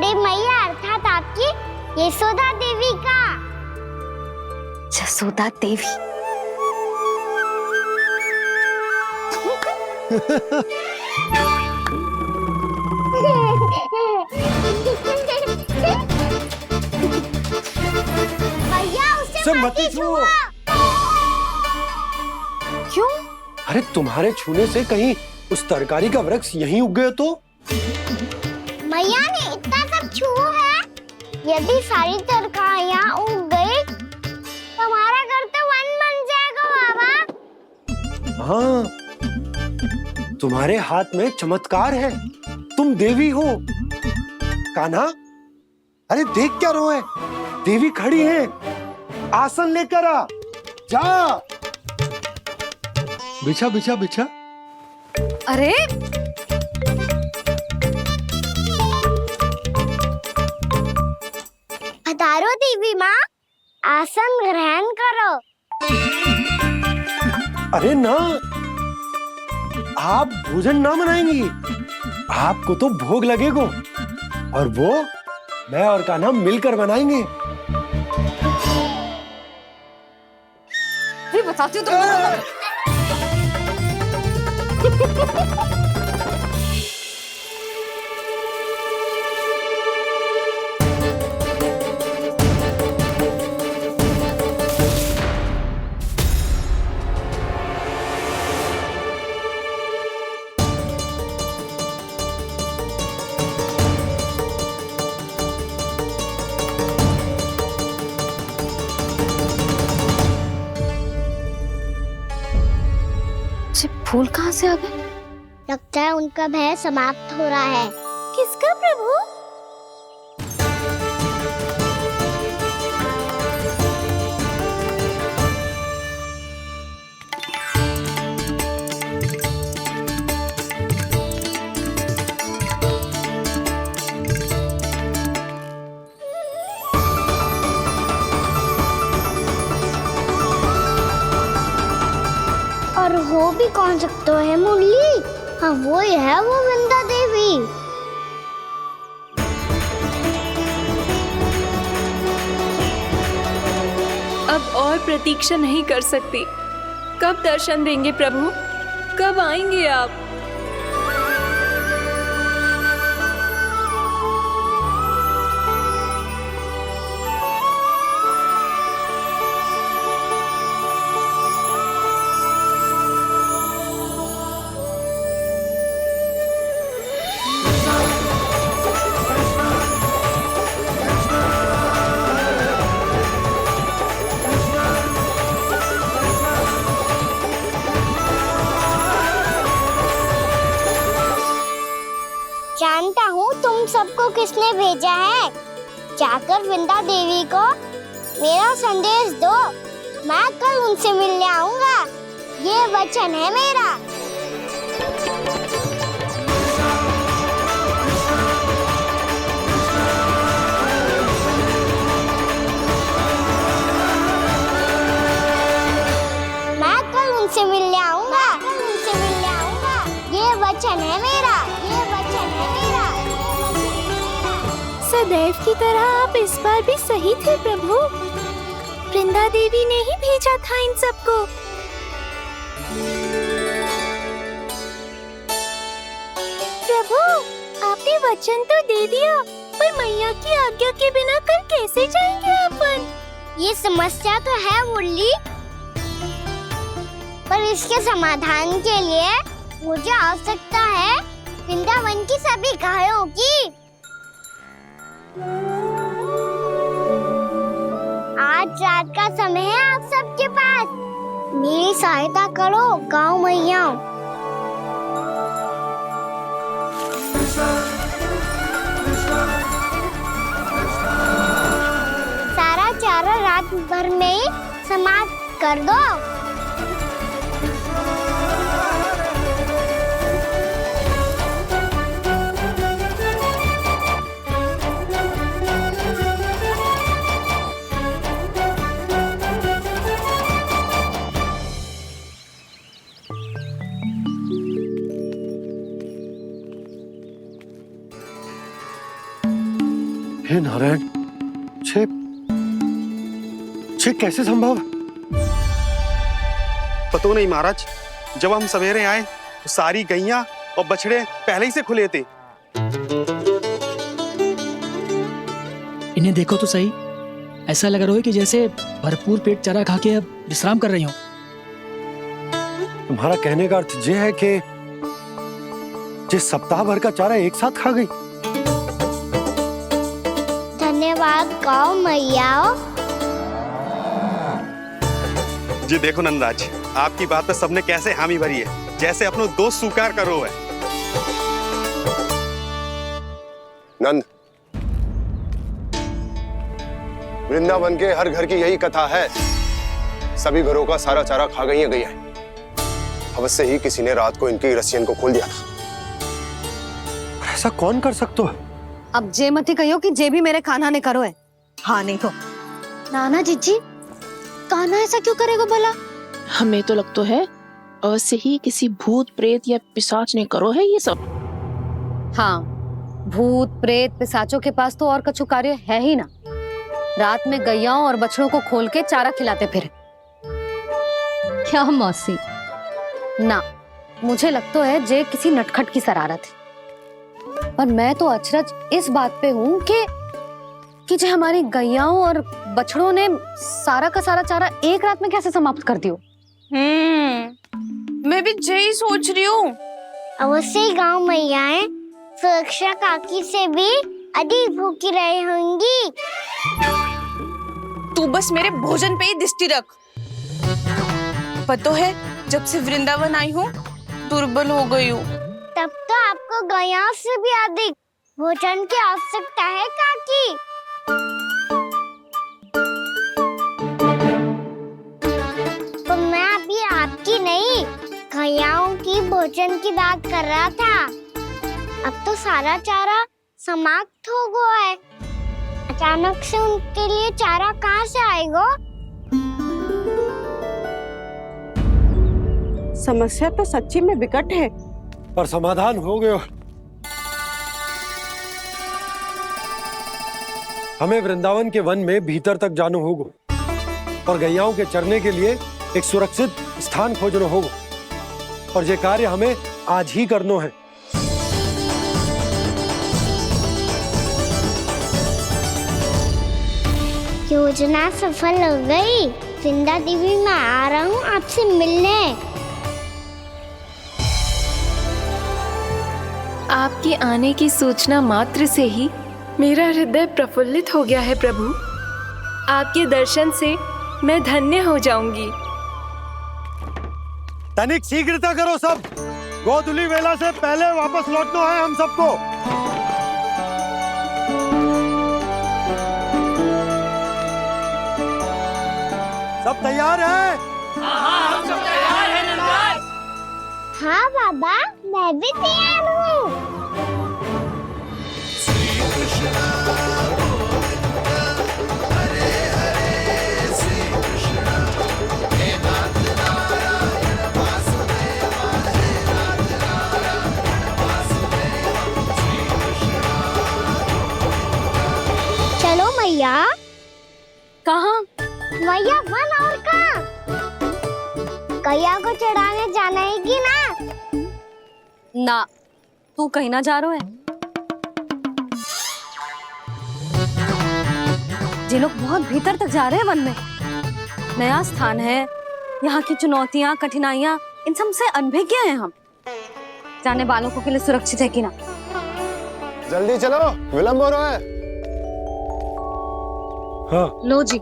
बड़ी मैया अर्थात आपकी यशोदा देवी का। जसोदा देवी। भैया उसे मत छुओ। क्यों? अरे तुम्हारे छूने से कहीं उस तरकारी का वृक्ष यहीं उग गए तो? मैया ने इतना सब छुआ है, यदि सारी तरकारियां उग गई तो हमारा घर तो वन बन जाएगा बाबा। हाँ, तुम्हारे हाथ में चमत्कार है, तुम देवी हो। कान्हा, अरे देख क्या रोए, देवी खड़ी है, आसन लेकर आ, जा। बिछा बिछा बिछा। अरे पधारो देवी माँ, आसन ग्रहण करो। अरे ना, आप भोजन ना बनाएंगी, आपको तो भोग लगेगा और वो मैं और कान्हा मिलकर बनाएंगे। अरे बताती हूँ तुमको। फूल कहाँ से आ गए? लगता है उनका भय समाप्त हो रहा है। किसका प्रभु? और हो भी कौन सकता है मुरली? हाँ वो ही है, वो वृंदा देवी। अब और प्रतीक्षा नहीं कर सकती। कब दर्शन देंगे प्रभु? कब आएंगे आप? जानता हूँ तुम सबको किसने भेजा है। जाकर वृंदा देवी को मेरा संदेश दो, मैं कल उनसे मिलने आऊंगा, ये वचन है मेरा। मैं कल उनसे मिलने आऊंगा, ये वचन है मेरा, ये वचन है मेरा। सदैव की तरह आप इस बार भी सही थे प्रभु। वृंदा देवी ने ही भेजा था इन सबको। प्रभु, आपने वचन तो दे दिया, पर मैया की आज्ञा के बिना कल कैसे जाएंगे अपन? ये समस्या तो है मुरली, पर इसके समाधान के लिए मुझे आवश्यकता है वृंदावन की सभी गायों की। आज रात का समय है आप सबके पास, मेरी सहायता करो गाँव मैया। सारा चारा रात भर में ही समाप्त कर दो। हे नारायण, छे कैसे संभव? पता नहीं महाराज, जब हम सवेरे आए तो सारी गैया और बछड़े पहले ही से खुले थे। इन्हें देखो तो सही, ऐसा लग रहा है कि जैसे भरपूर पेट चारा खा के अब विश्राम कर रही हूँ। तुम्हारा कहने का अर्थ यह है कि जिस सप्ताह भर का चारा एक साथ खा गई। धन्यवाद कहो मैया। जी देखो नंदराज, आपकी बात पे सबने कैसे हामी भरी है, जैसे अपनो दोस्त स्वीकार करो है। नंद, वृंदावन के हर घर की यही कथा है। सभी घरों का सारा चारा खा गई है गैया। अवश्य ही किसी ने रात को इनकी रस्सियन को खोल दिया था। ऐसा कौन कर सकता है? अब जे मत कहियो कि जे भी मेरे कान्हा ने करो है। हाँ नहीं तो नाना जीजी, कान्हा ऐसा क्यों करेगा भला? हमें तो लगता है अवश्य ही किसी भूत प्रेत या पिशाच ने करो है ये सब। हाँ, भूत प्रेत पिशाचों के पास तो और कछु कार्य है ही ना। रात में गैयाओं और बछड़ों को खोल के चारा खिलाते फिर। क्या मौसी? ना, मुझे लगता है जे किसी नटखट की शरारत है। पर मैं तो अचरज इस बात पे हूँ कि जो हमारी गैयाओं और बछड़ों ने सारा का सारा चारा एक रात में कैसे समाप्त कर दियो। मैं भी यही सोच रही हूँ। अवश्य ही गांव मैयाएं सुरक्षा काकी से भी अधिक भूखी रही होंगी। तू बस मेरे भोजन पे ही दृष्टि रख। पता है, जब से वृंदावन आई हूँ दुर्बल हो गई हूँ। तब तो आपको गैयाओं से भी अधिक भोजन की आवश्यकता है काकी। तो मैं अभी आपकी नहीं, गैयाओं की भोजन की बात कर रहा था। अब तो सारा चारा समाप्त हो गया है। अचानक से उनके लिए चारा कहाँ से आएगा? समस्या तो सच्ची में विकट है, पर समाधान हो गया। हमें वृंदावन के वन में भीतर तक जाना होगा और गैयाओं के चरने के लिए एक सुरक्षित स्थान खोजना होगा, और ये कार्य हमें आज ही करना है। योजना सफल हो गई। वृंदा देवी, मैं आ रहा हूँ आपसे मिलने। आपके आने की सूचना मात्र से ही मेरा हृदय प्रफुल्लित हो गया है प्रभु। आपके दर्शन से मैं धन्य हो जाऊंगी। तनिक शीघ्रता करो सब, गोधुली वेला से पहले वापस लौटना है हम सबको। सब तैयार है? हाँ बाबा, मैं भी तैयार हूँ। चलो मैया। कहाँ? मैया वन और कहाँ? गैया को चढ़ाने जाना है कि ना? ना, तू कहीं ना जा रहा है। ये लोग बहुत भीतर तक जा रहे हैं वन में। नया स्थान है, यहाँ की चुनौतियाँ, कठिनाइयाँ, इन सब से अनभिज्ञ हैं हम। जाने वालों के लिए सुरक्षित है कि ना? जल्दी चलो, विलंब हो रहा है। हाँ। लो जी।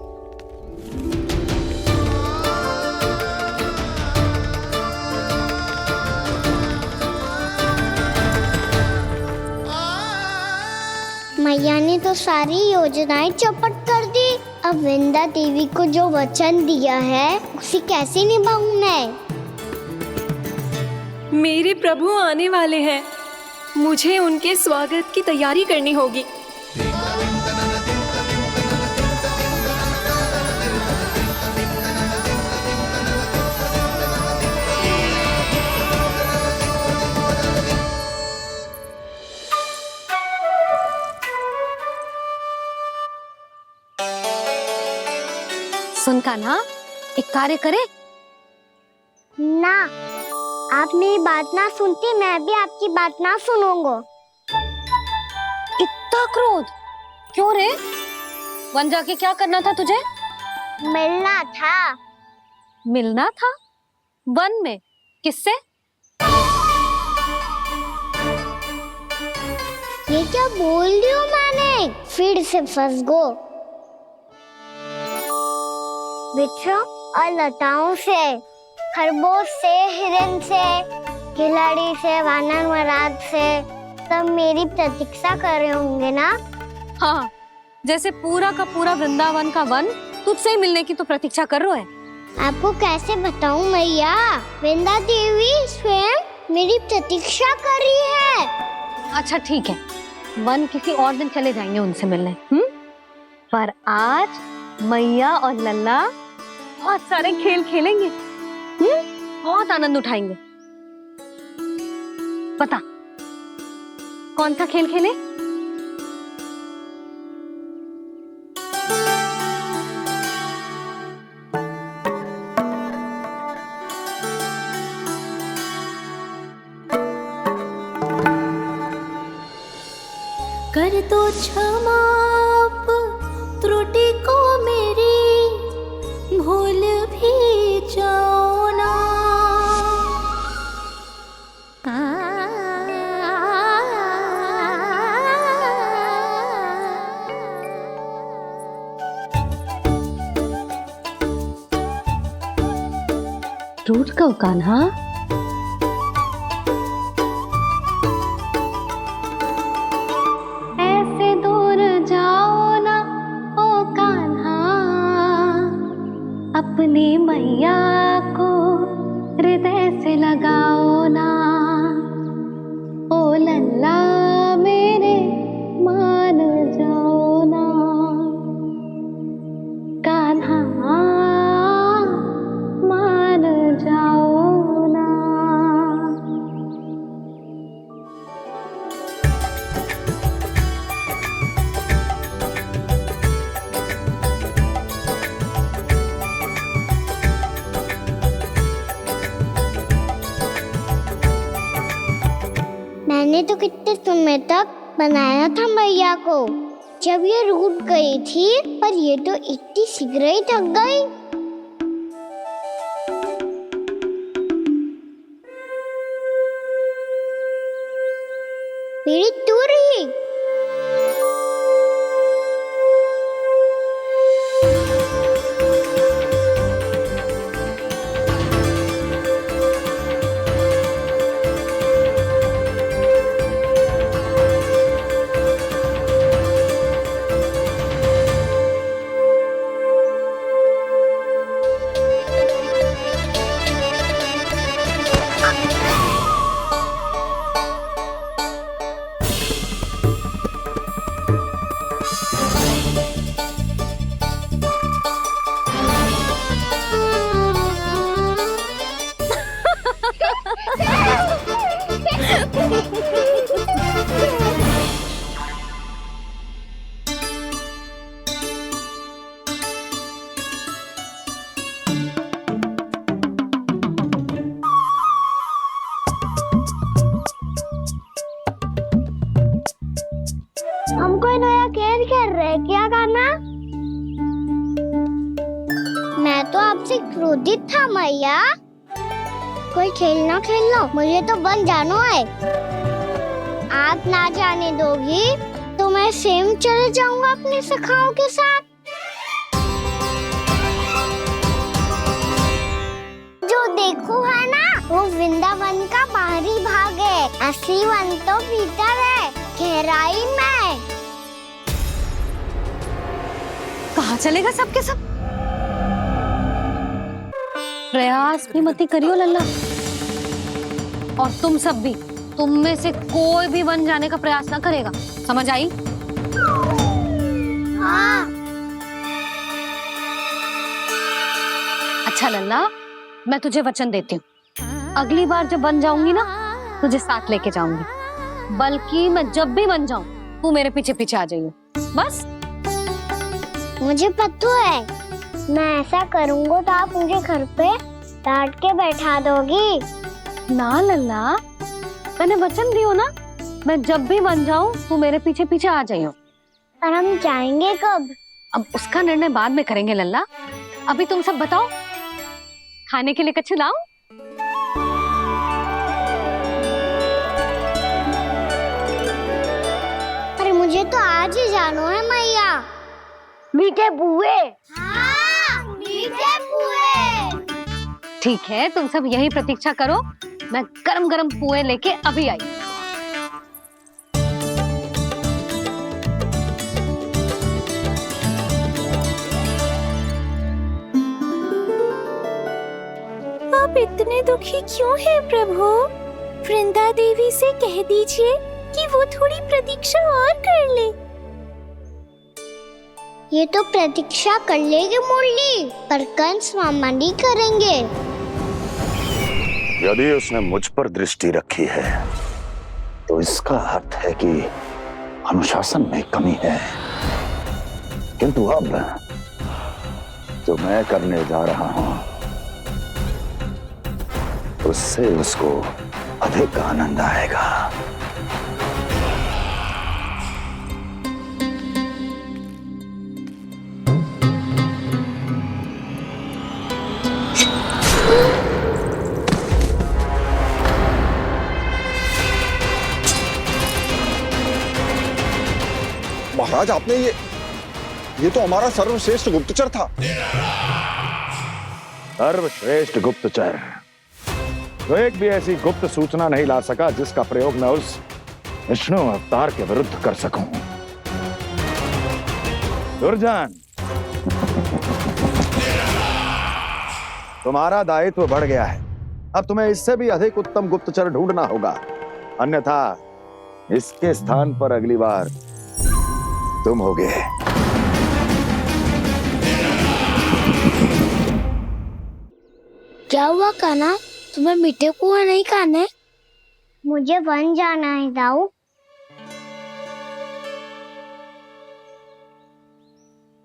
मैया ने तो सारी योजनाएं चौपट कर दी। अब वृंदा देवी को जो वचन दिया है उसे कैसे निभाऊं मैं? मेरे प्रभु आने वाले हैं, मुझे उनके स्वागत की तैयारी करनी होगी। सुन कान्हा, एक कार्य करे। ना, आप मेरी बात ना सुनती, मैं भी आपकी बात ना सुनूंगा। इतना क्रोध क्यों रे? वन जाके क्या करना था तुझे? मिलना था। मिलना था? वन में? किससे? ये क्या बोल रही हूँ मैंने? फिर से फंस गो। वृक्षों और लताओं से, खरगोश से, हिरन से, खिलाड़ी से, वानर महाराज से, सब मेरी प्रतीक्षा कर रहे होंगे ना? हाँ, जैसे पूरा का पूरा वृंदावन का वन तुझसे ही मिलने की तो प्रतीक्षा कर रहा है। आपको कैसे बताऊं मैया? वृंदा देवी स्वयं मेरी प्रतीक्षा कर रही है। अच्छा ठीक है, वन किसी और दिन चले जाएंगे उनसे मिलने। पर आज मैया और लल्ला बहुत सारे खेल खेलेंगे। बहुत आनंद उठाएंगे। पता कौन सा खेल खेले? कर दो क्षमा त्रुटि को मेरी, भूल भी जाओ ना। टूट कब कान्हा? ऐसे दूर जाओ ना ओ कान्हा, अपनी मैया को हृदय से लगाओ ना। ओ लल्ला मेरे मान जाओ ना, कान्हा मान जाओ ना। मैंने तो कितने समय तक बनाया था मैया को, जब ये रूठ गई थी, पर ये तो इतनी शीघ्र ही थक गई। मेरी दूर ही। हमको नया खेल खेल रहे, क्या करना? मैं तो आपसे क्रोधित था मैया। कोई खेलना खेल लो, मुझे तो बन जानो है। आप ना जाने दोगी तो मैं स्वयं चले जाऊंगा अपने सखाओं के साथ। जो देखो है ना, वो वृंदावन का बाहरी भाग है, असली वन तो भीतर है, गहराई में। कहाँ चलेगा सबके सब? प्रयास भी मत करियो लल्ला, और तुम सब भी, तुम में से कोई भी वन जाने का प्रयास ना करेगा, समझ आई? हाँ। अच्छा लल्ला, मैं तुझे वचन देती हूँ, अगली बार जब बन जाऊंगी ना, तुझे साथ लेके जाऊंगी। बल्कि मैं जब भी बन जाऊं, तू मेरे पीछे पीछे आ जाइयो, बस। मुझे पता है मैं ऐसा करूँगा तो आप मुझे घर पे डांट के बैठा दोगी? ना लल्ला, मैंने वचन दियो ना, मैं जब भी बन जाऊं तू मेरे पीछे पीछे आ जाइयो। पर हम जाएंगे कब? अब उसका निर्णय बाद में करेंगे लल्ला। अभी तुम सब बताओ, खाने के लिए कुछ लाऊं? अरे मुझे तो आज ही जाना है मैया। मीठे पुए। हाँ, मीठे पुए। ठीक है, तुम सब यही प्रतीक्षा करो, मैं गरम गरम पुए लेके अभी आई। आप इतने दुखी क्यों हैं प्रभु? वृंदा देवी से कह दीजिए कि वो थोड़ी प्रतीक्षा और कर ले। ये तो प्रतीक्षा कर लेगी मुरली, पर कंस मामा नहीं करेंगे। यदि उसने मुझ पर दृष्टि रखी है तो इसका अर्थ है कि अनुशासन में कमी है। किंतु अब जो मैं करने जा रहा हूं उससे उसको अधिक आनंद आएगा। महाराज, आपने ये तो हमारा सर्वश्रेष्ठ गुप्तचर था। सर्वश्रेष्ठ गुप्तचर तो एक भी ऐसी गुप्त सूचना नहीं ला सका जिसका प्रयोग मैं उस विष्णु अवतार के विरुद्ध कर सकूं। दुर्जन, तुम्हारा दायित्व बढ़ गया है। अब तुम्हें इससे भी अधिक उत्तम गुप्तचर ढूंढना होगा, अन्यथा इसके स्थान पर अगली बार तुम होगे। क्या हुआ कान्हा, तुम्हें मीठे पुआ नहीं खाने? मुझे वन जाना है दाऊ।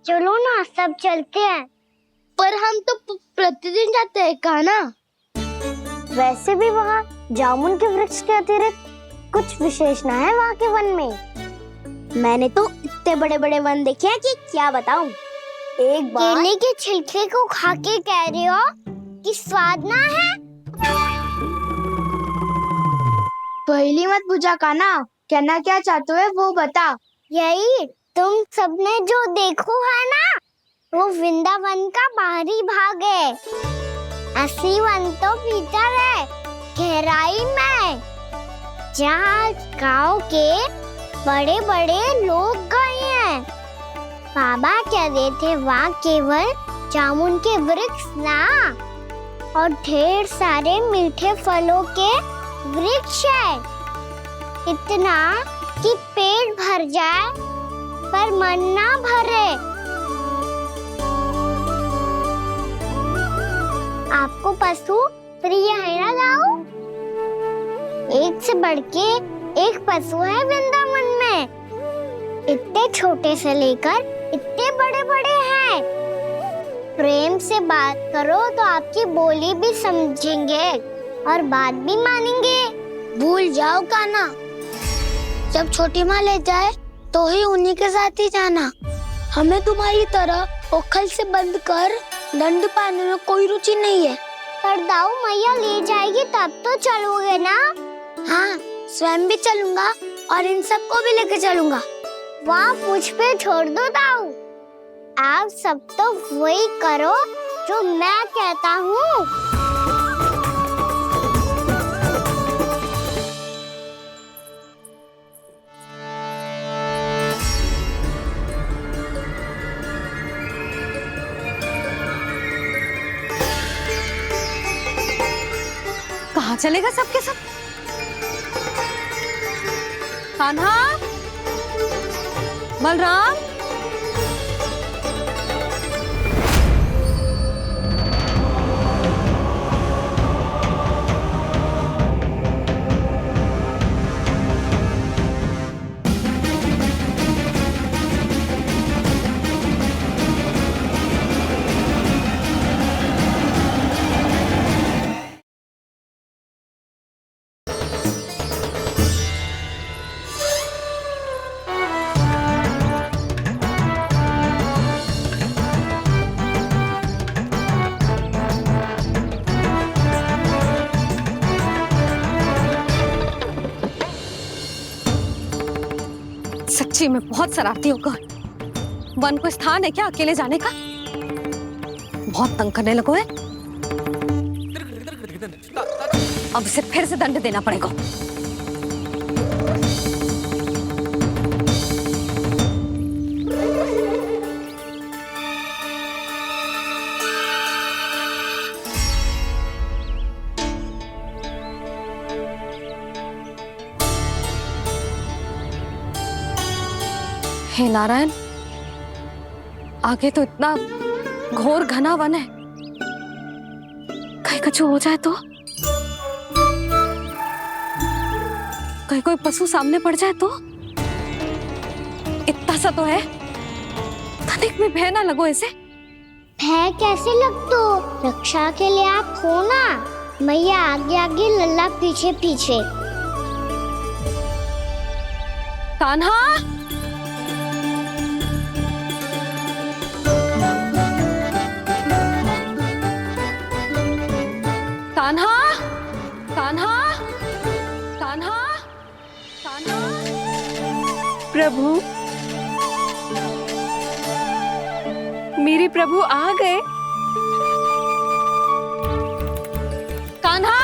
चलो ना, सब चलते हैं। पर हम तो प्रतिदिन जाते हैं कान्हा। वैसे भी वहाँ जामुन के वृक्ष के अतिरिक्त कुछ विशेष ना है वहाँ के वन में। मैंने तो इतने बड़े बड़े वन देखे हैं कि क्या बताऊं। एक बार केले के छिलके को खा के कह रहे हो कि स्वाद ना है? पहली मत बुझा कान्हा, कहना क्या चाहते हो वो बता। यही तुम सबने जो देखो है ना, वो वृंदावन का बाहरी भाग है। असली वन तो भीतर है, गहराई में, जहाँ गांव के बड़े बड़े लोग गए हैं। बाबा कह रहे थे वहाँ केवल जामुन के वृक्ष ना, और ढेर सारे मीठे फलों के वृक्ष है। इतना कि पेट भर जाए पर मन ना भरे। आपको पशु प्रिय है ना दाऊ? एक से बढ़ के एक पशु है वृंदावन में। इतने छोटे से लेकर इतने बड़े बड़े हैं। प्रेम से बात करो तो आपकी बोली भी समझेंगे और बात भी मानेंगे। भूल जाओ कान्हा, जब छोटी माँ ले जाए तो ही उन्हीं के साथ ही जाना। हमें तुम्हारी तरह ओखल से बंद कर दंड पाने में कोई रुचि नहीं है। पर दाऊ मैया ले जाएगी तब तो चलोगे ना? हाँ, स्वयं भी चलूंगा और इन सबको भी लेके चलूंगा। वहाँ मुझ पे छोड़ दो दाऊ। आप सब तो वही करो जो मैं कहता हूँ। कहाँ चलेगा सबके सब? कान्हा, बलराम, सच्ची में बहुत शरारती होकर। वन को स्थान है क्या अकेले जाने का? बहुत तंग करने लगो है। अब इसे फिर से दंड देना पड़ेगा। हे नारायण, आगे तो इतना घोर घना वन है, कहीं कुछ हो जाए तो? कहीं कोई पशु सामने पड़ जाए तो? इतना सा तो है, तनिक भी भय ना लगो इसे। भय कैसे लगतो? रक्षा के लिए आप हो ना। मैया आगे आगे, लल्ला पीछे पीछे। कान्हा, कान्हा, कान्हा, कान्हा, कान्हा। प्रभु, मेरे प्रभु आ गए। कान्हा,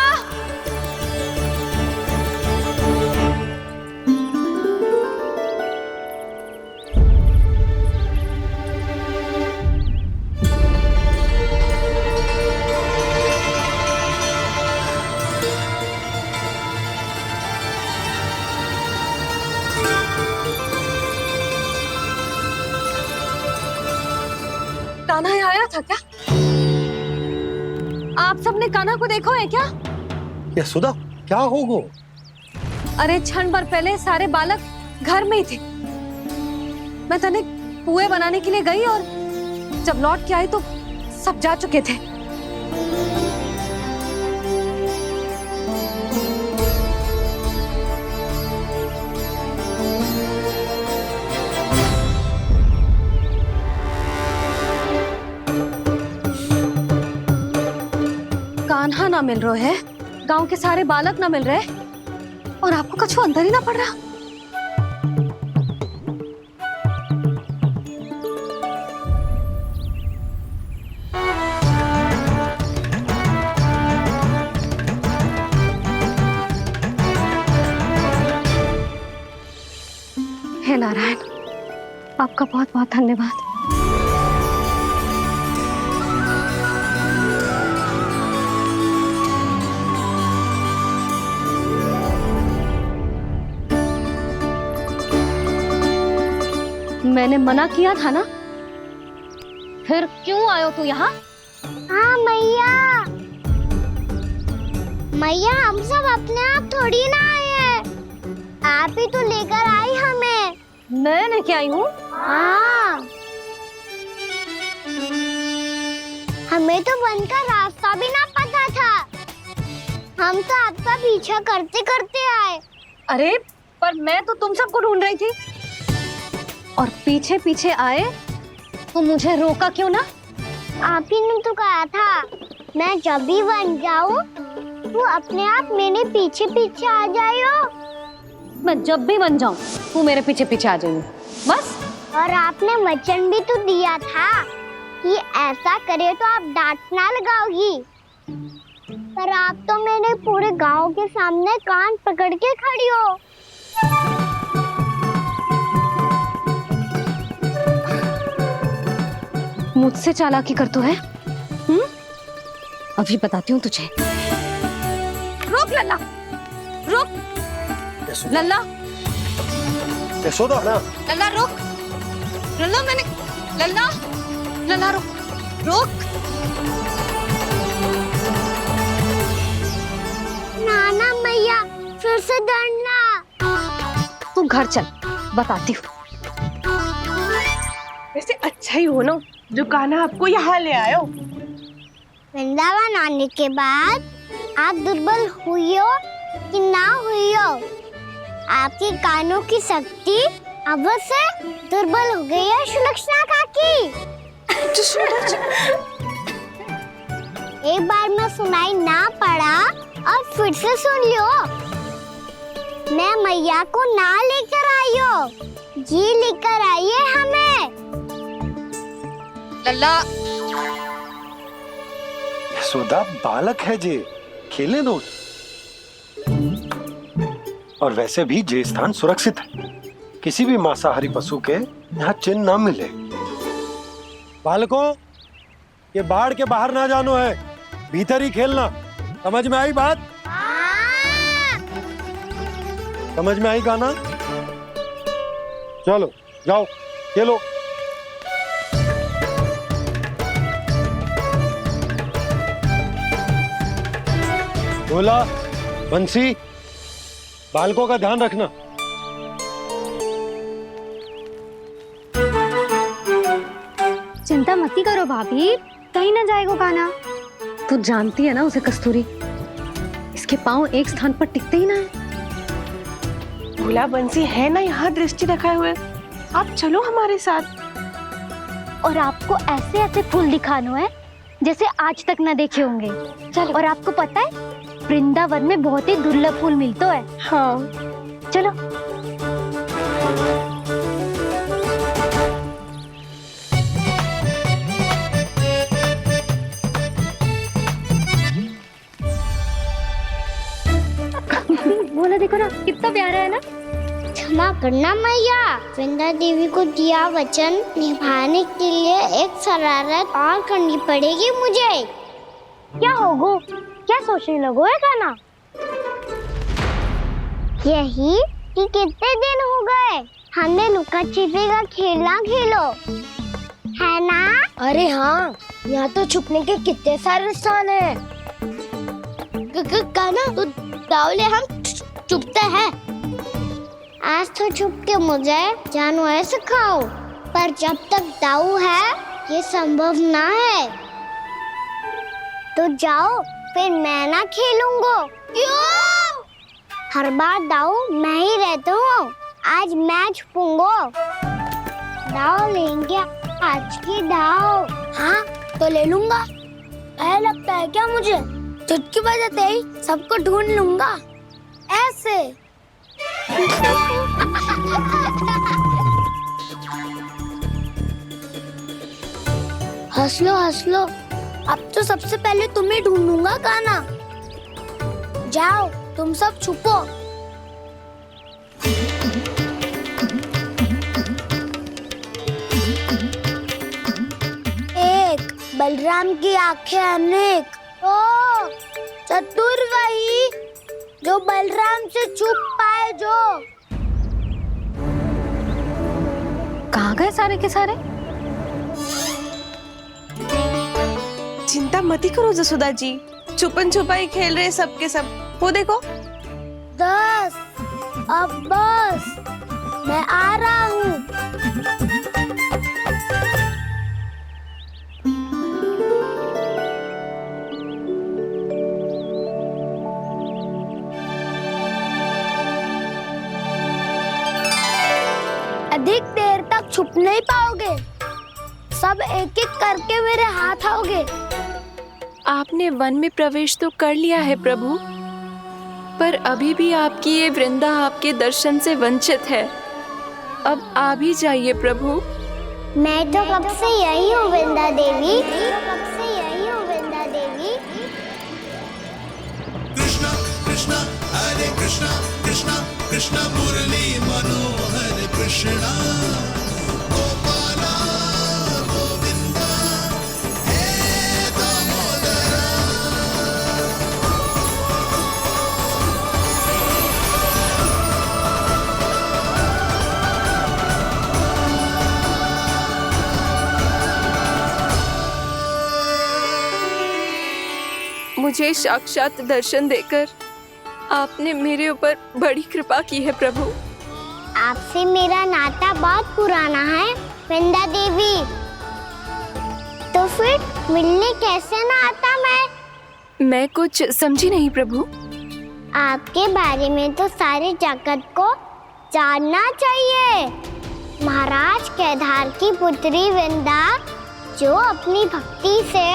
कान्हा यहाँ आया था क्या? आप सबने कान्हा को देखो है क्या? यशोदा, क्या हो गो? अरे क्षण भर पहले सारे बालक घर में ही थे। मैं तनिक पुए बनाने के लिए गई और जब लौट के आई तो सब जा चुके थे। कान्हा ना मिल रहे है, गांव के सारे बालक ना मिल रहे, और आपको कुछ अंदर ही ना पड़ रहा। हे नारायण, आपका बहुत बहुत धन्यवाद। मैंने मना किया था ना, फिर क्यों आयो तू यहाँ? हाँ मैया, मैया हम सब अपने आप थोड़ी ना आए हैं, आप ही तो लेकर आई हमें। मैं लेके आई हूँ? हाँ, हमें तो वन का रास्ता भी ना पता था, हम तो आपका पीछा करते करते आए। अरे पर मैं तो तुम सबको ढूंढ रही थी, और पीछे पीछे आए तो मुझे रोका क्यों ना? आप ही ने तो कहा था मैं जब भी बन जाऊं तू अपने आप मेरे पीछे पीछे आ जाइयो। मैं जब भी बन जाऊं तू मेरे पीछे पीछे आ जाइयो, बस। और आपने वचन भी तो दिया था कि ऐसा करे तो आप डांट ना लगाओगी, पर आप तो मेरे पूरे गांव के सामने कान पकड़ के खड़ी हो। मुझसे चालाकी कर तो है? अभी बताती हूँ तुझे। रुक लल्ला, रुक लल्ला, यशोदा ना। लल्ला रुक, लल्ला मैंने, लल्ला, लल्ला रुक, रुक। नाना मैया फिर से डरना। तू घर चल, बताती हूँ। वैसे अच्छा ही हो ना जो कान्हा आपको यहाँ ले आयो। वृंदावन आने के बाद आप दुर्बल हुई हो कि ना हुई हो, आपके कानों की शक्ति अब से दुर्बल हो गई है सुलक्षणा काकी। एक बार में सुनाई ना पड़ा और फिर से सुन लियो। मैं मैया को ना लेकर आई हो, ये लेकर आइए हमें। लल्ला, यशोदा बालक है जे, खेलने दो। और वैसे भी ये स्थान सुरक्षित है, किसी भी मांसाहारी पशु के यहाँ चिन्ह ना मिले। बालकों, ये बाढ़ के बाहर ना जानो है, भीतर ही खेलना। समझ में आई बात? समझ में आई गाना? चलो जाओ खेलो। भोला, बंसी, बालकों का ध्यान रखना। चिंता मत करो भाभी, कहीं ना जाएगा काना। तू जानती है ना उसे कस्तूरी, इसके पांव एक स्थान पर टिकते ही ना है। भोला बंसी है ना यहाँ दृष्टि रखाए हुए, आप चलो हमारे साथ। और आपको ऐसे ऐसे फूल दिखानो है जैसे आज तक न देखे होंगे। चलो। और आपको पता है वृंदावन में बहुत ही दुर्लभ फूल मिलते हैं। हाँ चलो। बोला देखो ना, कितना प्यारा है ना। क्षमा करना मैया, वृंदा देवी को दिया वचन निभाने के लिए एक शरारत और करनी पड़ेगी मुझे। क्या होगो? क्या सोचने लगो है गाना? यही कि कितने दिन हो गए हमने लुका छिपी का खेलना खेलो, है ना? अरे हाँ, यहाँ तो छुपने के कितने सारे स्थान है। गाना तो दावले हम छुपते हैं। आज तो छुप के मुझे जानवर सिखाओ, पर जब तक दाऊ है ये संभव ना है। तो जाओ, फिर मैं ना खेलूंगा। क्यों? हर बार दाऊ मैं ही रहता हूँ, आज मैं छुपूंगा। दाऊ लेंगे आज की दाऊ। हाँ तो ले लूंगा। ऐसा लगता है क्या मुझे? चुटकी बजाते ही सबको ढूंढ लूंगा ऐसे। हंस लो, अब तो सबसे पहले तुम्हें ढूंढूंगा गाना। जाओ तुम सब छुपो। एक, बलराम की आंखें अनेक। ओ, चतुर वही जो बलराम से छुप पाए। जो कहाँ गए सारे के सारे? चिंता मत करो जसोदा जी, छुपन छुपाई खेल रहे सब के सब। वो देखो 10, अब बस, मैं आ रहा हूँ। अधिक देर तक छुप नहीं पाओगे, सब एक एक करके मेरे हाथ आओगे। आपने वन में प्रवेश तो कर लिया है प्रभु, पर अभी भी आपकी ये वृंदा आपके दर्शन से वंचित है। अब आ भी जाइए प्रभु। मैं तो कब से यही हूँ वृंदा देवी, कब से यही हूँ वृंदा देवी। कृष्णा कृष्णा हरे कृष्णा, कृष्णा कृष्णा मुरली मनोहर कृष्णा, गोपाला गोविंदा हे दामोदरा। मुझे साक्षात दर्शन देकर आपने मेरे ऊपर बड़ी कृपा की है प्रभु। आपसे मेरा नाता बहुत पुराना है वृंदा देवी, तो फिर मिलने कैसे ना आता मैं कुछ समझी नहीं प्रभु। आपके बारे में तो सारे जगत को जानना चाहिए। महाराज केदार की पुत्री वृंदा, जो अपनी भक्ति से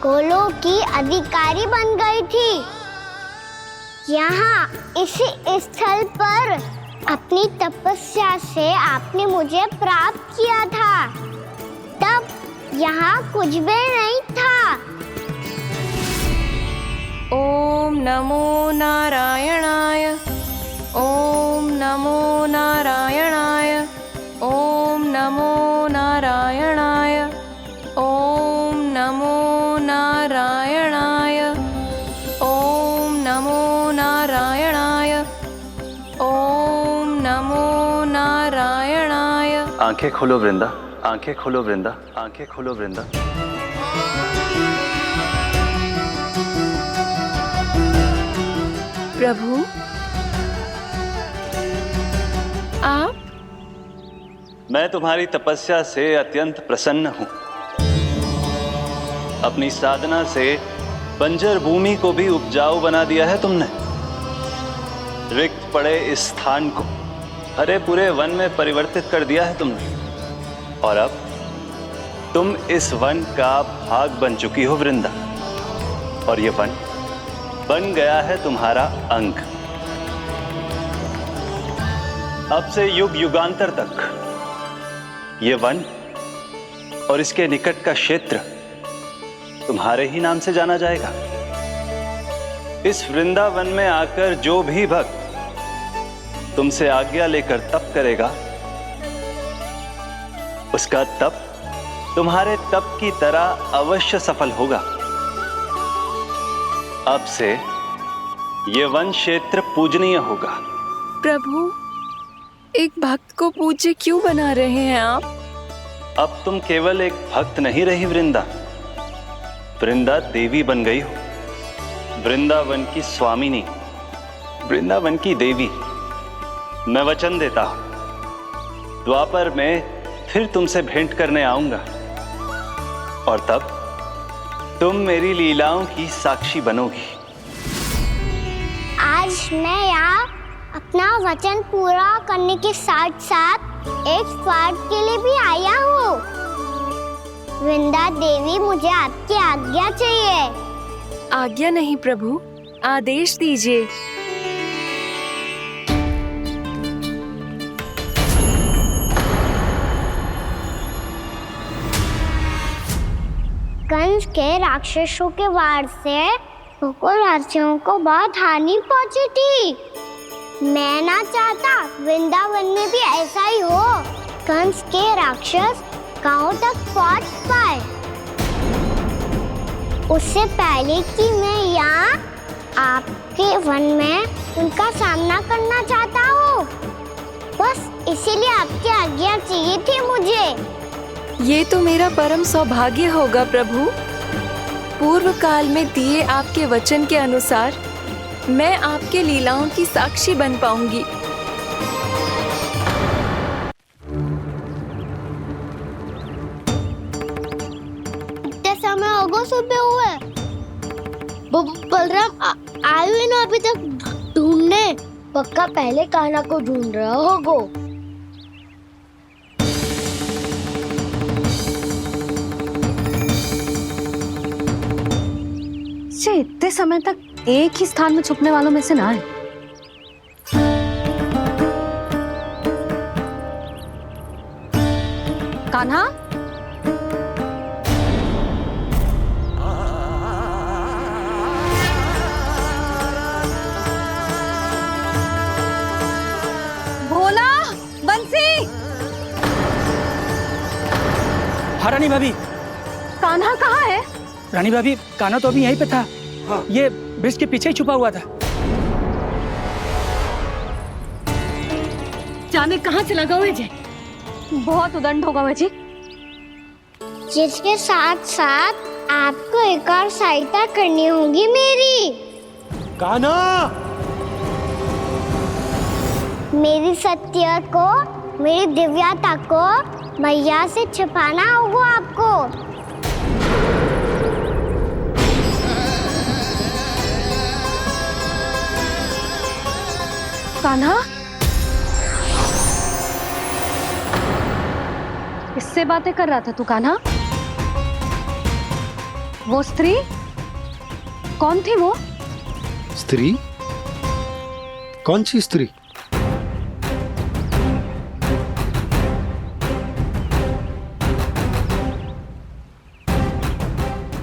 गोलोक की अधिकारी बन गई थी। यहाँ इसी स्थल पर अपनी तपस्या से आपने मुझे प्राप्त किया था, तब यहाँ कुछ भी नहीं था। ओम नमो नारायणाय, ओम नमो नारायणाय, ओम नमो नारायणाय, ओम नमो नारायणाय, ओम नमो नारायणाय, ओम नमो नारायणाय। आंखें खोलो वृंदा, आंखें खोलो वृंदा, आंखें खोलो वृंदा। प्रभु, आप? मैं तुम्हारी तपस्या से अत्यंत प्रसन्न हूं। अपनी साधना से बंजर भूमि को भी उपजाऊ बना दिया है तुमने। रिक्त पड़े इस स्थान को हरे पूरे वन में परिवर्तित कर दिया है तुमने। और अब तुम इस वन का भाग बन चुकी हो वृंदा, और ये वन बन गया है तुम्हारा अंग। अब से युग युगांतर तक ये वन और इसके निकट का क्षेत्र तुम्हारे ही नाम से जाना जाएगा। इस वृंदावन में आकर जो भी भक्त तुमसे आज्ञा लेकर तप करेगा, उसका तप तुम्हारे तप की तरह अवश्य सफल होगा। अब से ये वन क्षेत्र पूजनीय होगा। प्रभु, एक भक्त को पूज्य क्यों बना रहे हैं आप? अब तुम केवल एक भक्त नहीं रही वृंदा, वृंदा देवी बन गई हो। वृंदावन की स्वामिनी, वृंदावन की देवी। मैं वचन देता हूं, द्वापर में फिर तुमसे भेंट करने आऊंगा, और तब तुम मेरी लीलाओं की साक्षी बनोगी। आज मैं यहाँ अपना वचन पूरा करने के साथ साथ एक स्वार्थ के लिए भी आया हूँ। वृंदा देवी, मुझे आपकी आज्ञा चाहिए। आज्ञा नहीं प्रभु, आदेश दीजिए। कंस के राक्षसों के वार से गोकुलवासियों को बहुत हानि पहुंची थी। मैं ना चाहता वृंदावन में भी ऐसा ही हो। कंस के राक्षस गांव तक पहुंच पाए, उससे पहले कि मैं यहाँ आपके वन में उनका सामना करना चाहता हूँ। बस इसीलिए आपकी आज्ञा चाहिए थी मुझे। ये तो मेरा परम सौभाग्य होगा प्रभु। पूर्व काल में दिए आपके वचन के अनुसार मैं आपके लीलाओं की साक्षी बन पाऊंगी। इतने समय होगा सुबह हुए। बलराम आए ना अभी तक ढूंढने? पक्का पहले कान्हा को ढूंढ रहा होगा। इतने समय तक एक ही स्थान में छुपने वालों में से ना है। कान्हा, भोला, बंसी। हाँ रानी भाभी। कान्हा कहाँ है? रानी भाभी, कान्हा तो अभी यहीं पे था। हाँ। ये ब्रिज के पीछे ही छुपा हुआ था। जाने कहाँ चला गया जी? बहुत उदंड होगा वह जी। जिसके साथ साथ आपको एक और सहायता करनी होगी मेरी। कान्हा, मेरी सत्य को, मेरी दिव्यता को मैया से छिपाना होगा आपको। कान्हा, किससे बातें कर रहा था तू कान्हा? वो स्त्री कौन थी? वो स्त्री? कौन सी स्त्री?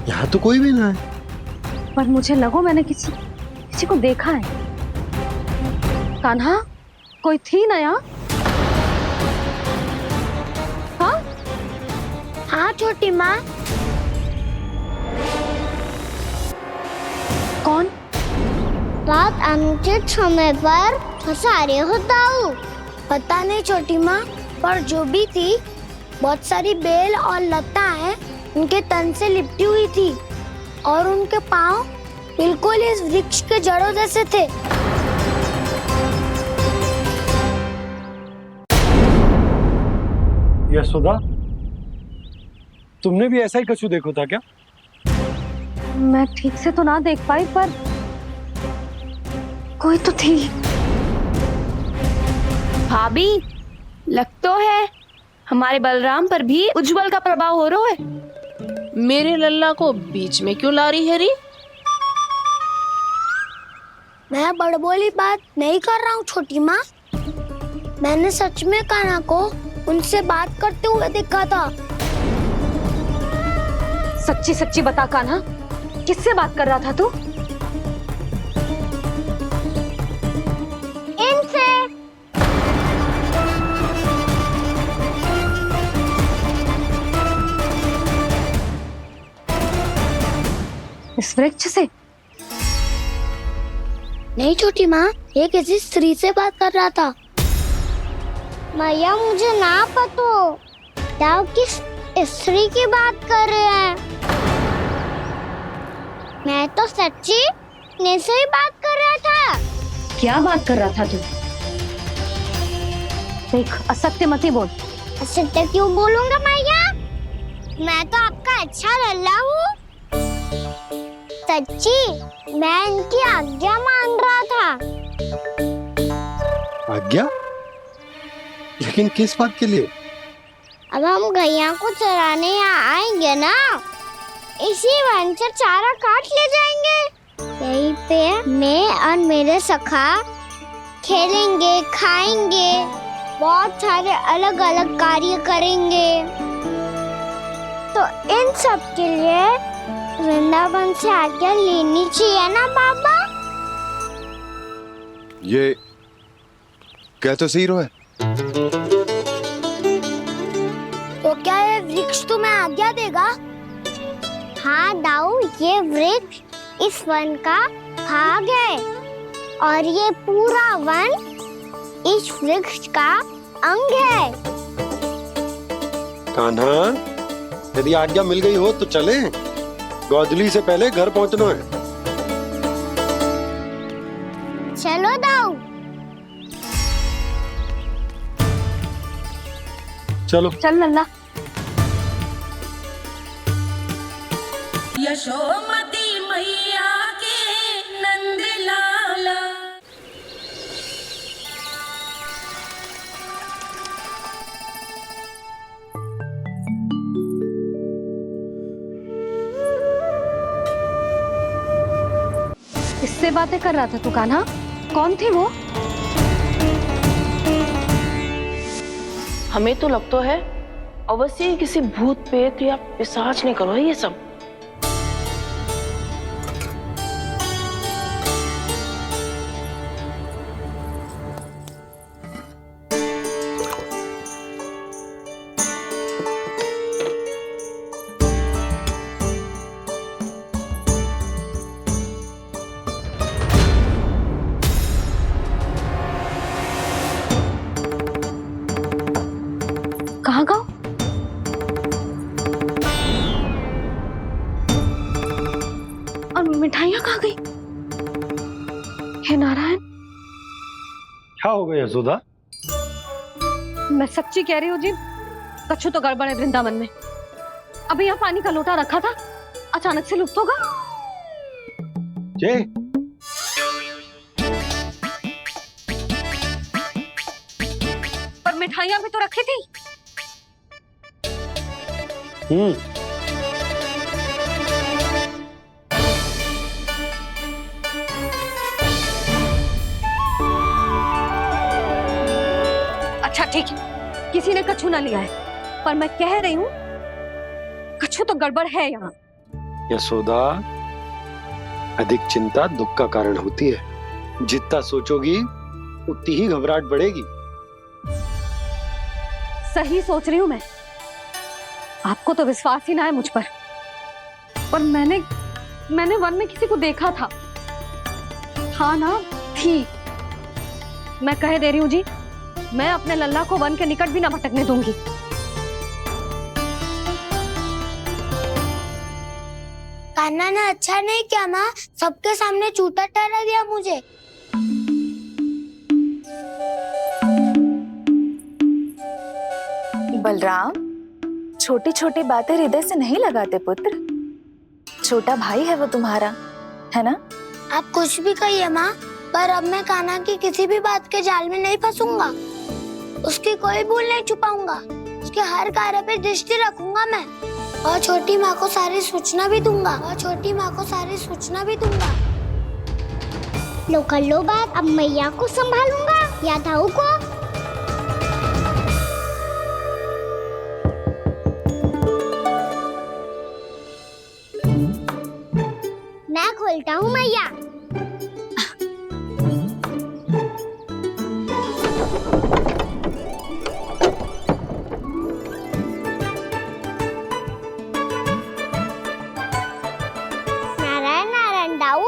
यहाँ तो कोई भी ना है। पर मुझे लगो मैंने किसी को देखा है। कान्हा, कोई थी ना यहाँ? हाँ हाँ छोटी माँ। कौन? रात अनुचित समय पर फंसारे होता हूँ। पता नहीं छोटी माँ, पर जो भी थी बहुत सारी बेल और लताएं उनके तन से लिपटी हुई थी और उनके पाँव बिल्कुल इस वृक्ष के जड़ों जैसे थे। यशोदा, तुमने भी ऐसा ही कछु देखो था क्या? मैं ठीक से तो ना देख पाई, पर कोई तो थी। भाभी, लग तो है हमारे बलराम पर भी उज्जवल का प्रभाव हो रहा है। मेरे लल्ला को बीच में क्यों ला रही है री? मैं बड़बोली बात नहीं कर रहा हूँ छोटी माँ। मैंने सच में कान्हा को उनसे बात करते हुए देखा था। सच्ची सच्ची बता कान्हा, किससे बात कर रहा था तू? इनसे। इस वृक्ष से? नहीं छोटी माँ, ये किसी स्त्री से बात कर रहा था। मैया मुझे ना पतो आप किस स्त्री की बात कर रहे हैं। मैं तो सच्ची ने से ही बात कर रहा था। क्या बात कर रहा था तू? देख, असत्य मत ही बोल। असत्य क्यों बोलूंगा मैया? मैं तो आपका अच्छा लल्ला हूँ। सच्ची मैं इनकी आज्ञा मान रहा था। आज्ञा? लेकिन किस बात के लिए? अब हम गैया को चराने यहाँ आएंगे ना, इसी वन से चारा काट ले जाएंगे। यहीं पे मैं और मेरे सखा खेलेंगे, खाएंगे, बहुत सारे अलग अलग कार्य करेंगे। तो इन सब के लिए वृंदावन से आज्ञा लेनी चाहिए ना बाबा? ये कह तो सही रहा है। तो क्या ये वृक्ष तुम्हें आज्ञा देगा? हाँ दाऊ, ये वृक्ष इस वन का भाग है और ये पूरा वन इस वृक्ष का अंग है। कान्हा, यदि आज्ञा मिल गई हो तो चले। गोधूली से पहले घर पहुंचना है। चलो दाऊ। चलो चल लल्ला। यशोमती मैया के नंद लाला। किससे बातें कर रहा था तू कान्हा? कौन थे वो? हमें तो लगता है अवश्य ही किसी भूत प्रेत या पिशाच ने करो ये सब। कहाँ गाँव? और मिठाइयाँ कहाँ गई? हे नारायण! क्या हो गया यशोदा? मैं सच्ची कह रही हूँ जी, कछु तो गड़बड़ है वृंदावन में। अभी यहाँ पानी का लोटा रखा था, अचानक से लुप्त होगा। जय, पर मिठाइयाँ भी तो रखी थी। अच्छा ठीक है, किसी ने कछु ना लिया है, पर मैं कह रही हूँ कछु तो गड़बड़ है यहाँ। यशोदा, अधिक चिंता दुख का कारण होती है। जितना सोचोगी उतनी ही घबराहट बढ़ेगी। सही सोच रही हूँ मैं। आपको तो विश्वास ही ना है मुझ पर मैंने वन में किसी को देखा था। हाँ ना, थी। मैं कह दे रही हूँ जी, मैं अपने लल्ला को वन के निकट भी ना भटकने दूंगी। कान्हा ने अच्छा नहीं किया माँ, सबके सामने झूठा ठहरा दिया मुझे। बलराम, छोटी छोटी बातें हृदय से नहीं लगाते पुत्र। छोटा भाई है वो तुम्हारा, है ना? आप कुछ भी कहिए माँ, पर अब मैं कान्हा की किसी भी बात के जाल में नहीं फंसूंगा। उसकी कोई भूल नहीं छुपाऊंगा। उसके हर कार्य पे दृष्टि रखूंगा मैं, और छोटी माँ को सारी सूचना भी दूंगा। लो कर लो बात, अब मैया को संभालूंगा या दाऊ को। मैं खोलता हूँ मैया। नारायण नारायण दाऊ।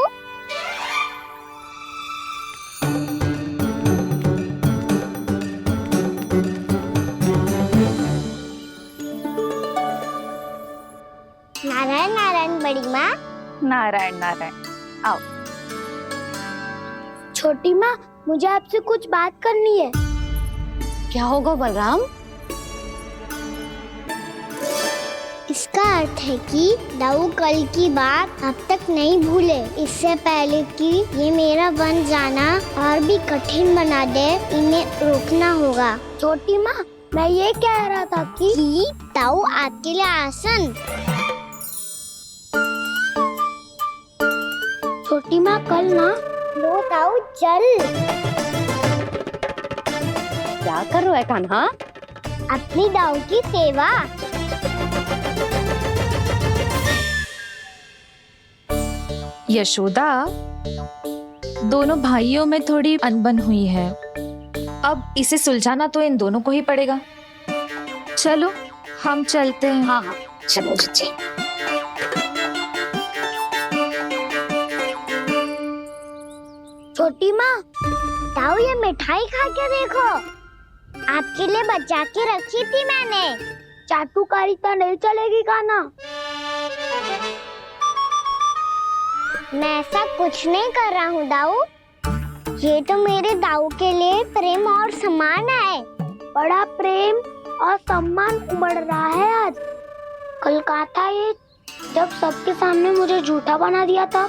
नारायण नारायण बड़ी माँ। नारायण नारायण, आओ। छोटी माँ, मुझे आपसे कुछ बात करनी है। क्या होगा बलराम? इसका अर्थ है कि दाऊ कल की बात अब तक नहीं भूले। इससे पहले कि ये मेरा वन जाना और भी कठिन बना दे, इन्हें रोकना होगा। छोटी माँ, मैं ये कह रहा था कि दाऊ आपके लिए आसन। छोटी माँ, कल ना लो दाऊ चल। क्या कर रहा है कान्हा? अपनी दाऊ की सेवा। यशोदा, दोनों भाइयों में थोड़ी अनबन हुई है। अब इसे सुलझाना तो इन दोनों को ही पड़ेगा। चलो हम चलते हैं। हाँ हाँ, चलो जी। छोटी माँ, दाऊ ये मिठाई खा के देखो। आपके लिए बचा के रखी थी मैंने। चाटुकारिता नहीं चलेगी कान्हा। मैं ऐसा कुछ नहीं कर रहा हूँ दाऊ। ये तो मेरे दाऊ के लिए प्रेम और सम्मान है। बड़ा प्रेम और सम्मान उमड़ रहा है आज। कल कहा था ये, जब सबके सामने मुझे झूठा बना दिया था।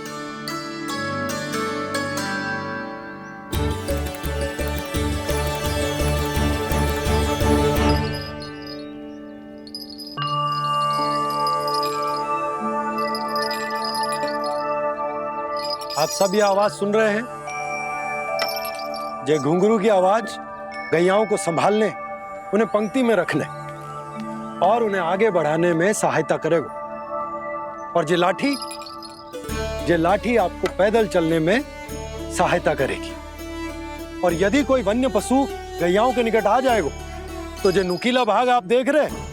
आप सब ये आवाज सुन रहे हैं? ये घुंघरू की आवाज गैयाओं को संभालने, उन्हें पंक्ति में रखने और उन्हें आगे बढ़ाने में सहायता करेगा। और ये लाठी आपको पैदल चलने में सहायता करेगी। और यदि कोई वन्य पशु गैयाओं के निकट आ जाएगा तो जो नुकीला भाग आप देख रहे हैं,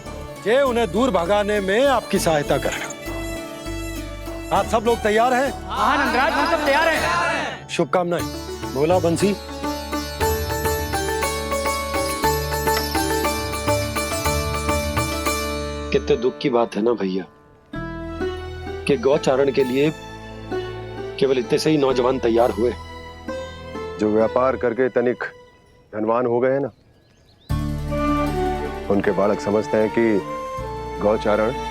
ये उन्हें दूर भगाने में आपकी सहायता करेगा। आप सब लोग तैयार हैं? हाँ नंदराज, हम सब तैयार हैं। शुभकामनाएं। बोला बंसी। कितने दुख की बात है ना भैया कि गौचारण के लिए केवल इतने से ही नौजवान तैयार हुए। जो व्यापार करके तनिक धनवान हो गए हैं ना, उनके बालक समझते हैं कि गौचारण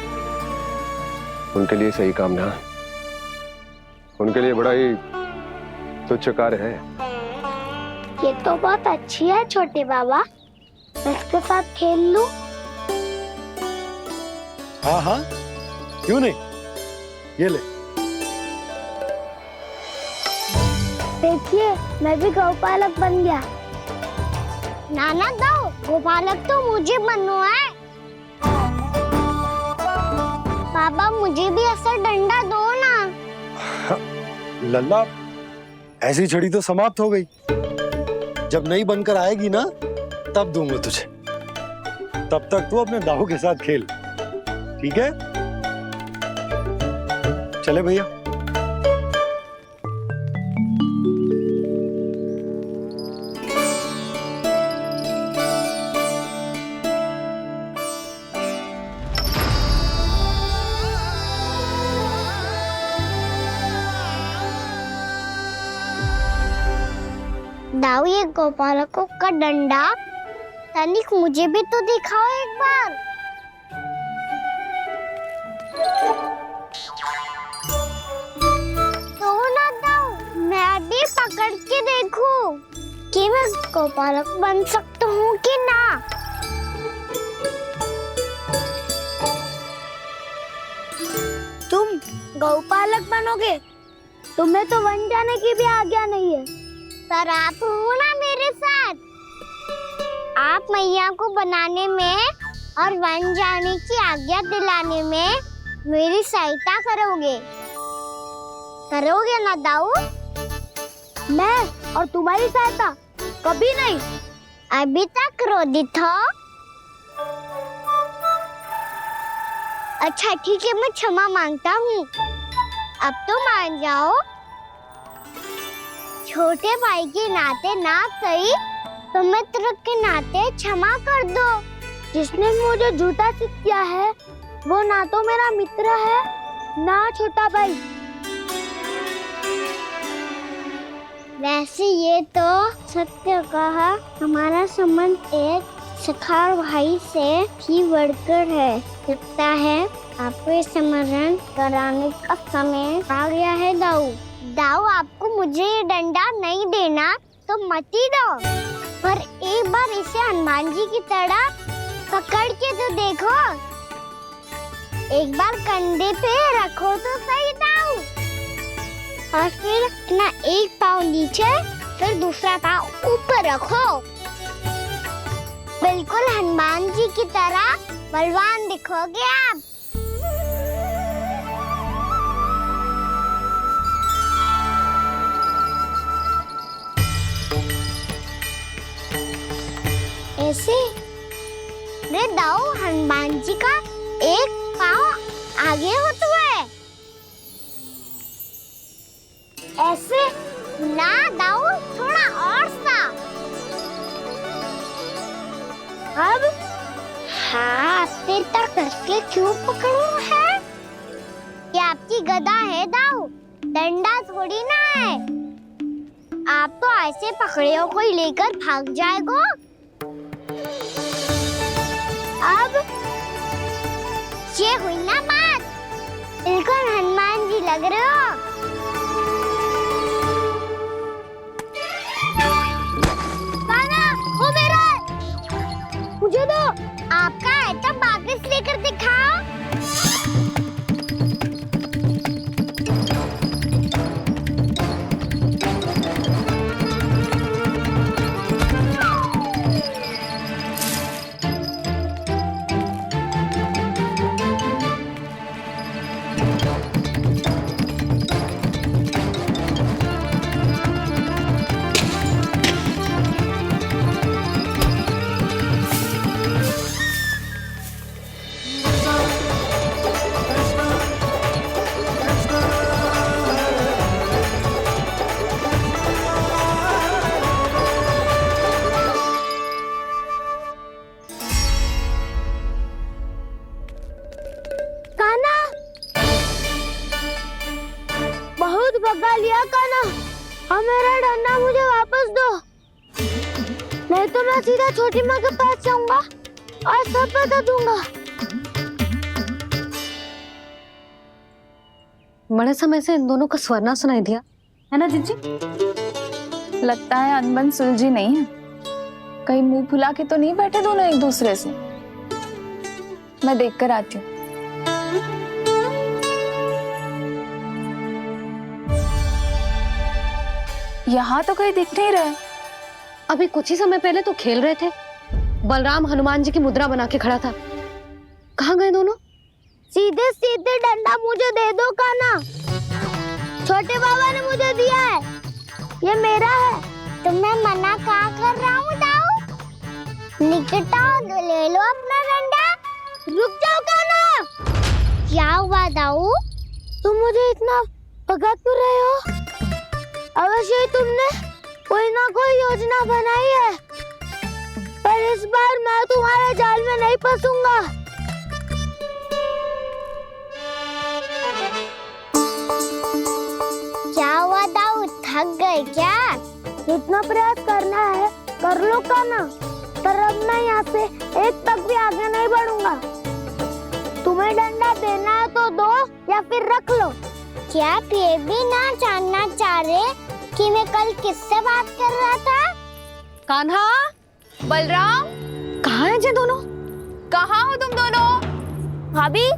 उनके लिए सही काम ना है। उनके लिए बड़ा ही तुच्छ कार्य है। ये तो बहुत अच्छी है छोटे बाबा, मैं इसके साथ खेल लूं? हाँ हाँ, क्यों नहीं। ये ले। देखिए, मैं भी गौपालक बन गया। नाना दाऊ, गौपालक तो मुझे बनना है। बाबा मुझे भी ऐसा डंडा दो ना। लल्ला, ऐसी छड़ी तो समाप्त हो गई। जब नई बनकर आएगी ना तब दूंगा तुझे। तब तक तू अपने दाऊ के साथ खेल, ठीक है? चले भैया। दाऊ, ये गोपालकों का डंडा तनिक मुझे भी तो दिखाओ एक बार। तो ना दाऊ, मैं भी पकड़ के देखूं कि मैं गोपालक बन सकता हूँ कि ना। तुम गौपालक बनोगे? तुम्हें तो वन जाने की भी आज्ञा नहीं है। पर आप हो ना मेरे साथ। आप मैया को बनाने में और वन जाने की आज्ञा दिलाने में मेरी सहायता करोगे ना दाऊ? मैं और तुम्हारी सहायता कभी नहीं। अभी तक क्रोधित हो? अच्छा ठीक है, मैं क्षमा मांगता हूँ। अब तो मान जाओ। छोटे भाई के नाते ना सही तो मित्र के नाते क्षमा कर दो। जिसने मुझे झूठा सिद्ध किया है वो ना तो मेरा मित्र है ना छोटा भाई। वैसे ये तो सत्य कहा, हमारा संबंध एक सखार भाई से भी बढ़कर है। लगता है आपको स्मरण कराने का समय आ गया है दाऊ। दाऊ, आपको मुझे ये डंडा नहीं देना तो मत ही दो, पर एक बार इसे हनुमान जी की तरह पकड़ के तो देखो। एक बार कंधे पे रखो तो सही दाऊ, और फिर अपना एक पाँव नीचे फिर दूसरा पाँव ऊपर रखो। बिल्कुल हनुमान जी की तरह बलवान दिखोगे आप। ऐसे रे दाऊ, हनुमान जी का एक पाँव आगे होता है। ऐसे ना दाऊ, थोड़ा और सा। अब हाथ पे तक कसके क्यों पकड़ो है? ये आपकी गदा है दाऊ, डंडा थोड़ी ना है। आप तो ऐसे पकड़ियों को ही लेकर भाग जाएगो। अब ये हुई ना बात, बिल्कुल हनुमान जी लग रहे हो। कान्हा, वो मेरा, मुझे दो। आपका है तो वापस लेकर दिखाओ। भगा लिया कान्हा, अब मेरा डंडा मुझे वापस दो, नहीं तो मैं सीधा छोटी माँ के पास जाऊंगा और सब बता दूंगा। बड़े समय से इन दोनों का स्वर ना सुनाई दिया है ना जीजी? लगता है अनबन सुलझी नहीं है। कहीं मुंह फुला के तो नहीं बैठे दोनों एक दूसरे से। मैं देख कर आती हूँ। यहाँ तो कहीं दिख नहीं रहा। अभी कुछ ही समय पहले तो खेल रहे थे। बलराम हनुमान जी की मुद्रा बना के खड़ा था। कहाँ गए दोनों? सीधे सीधे डंडा मुझे दे दो कान्हा। छोटे बाबा ने मुझे दिया है, ये मेरा है। तो मैं मना कहाँ कर रहा हूँ दाऊ? निकट आओ तो ले लो अपना डंडा। रुक जाओ कान्हा। क्या हुआ दाऊ? तुम मुझे इतना भगा क्यों रहे हो? अवश्य ही तुमने कोई ना कोई योजना बनाई है, पर इस बार मैं तुम्हारे जाल में नहीं फंसूंगा। क्या हुआ दाऊ, थक गए क्या? जितना प्रयास करना है कर लो कान्हा, पर अब मैं यहाँ से एक तक भी आगे नहीं बढ़ूंगा। तुम्हें डंडा देना है तो दो या फिर रख लो। क्या आप ये भी ना जानना चाह रहे कि मैं कल किससे बात कर रहा था? कान्हा, बलराम, कहाँ हैं ये दोनों? कहाँ हो तुम दोनों? भाभी,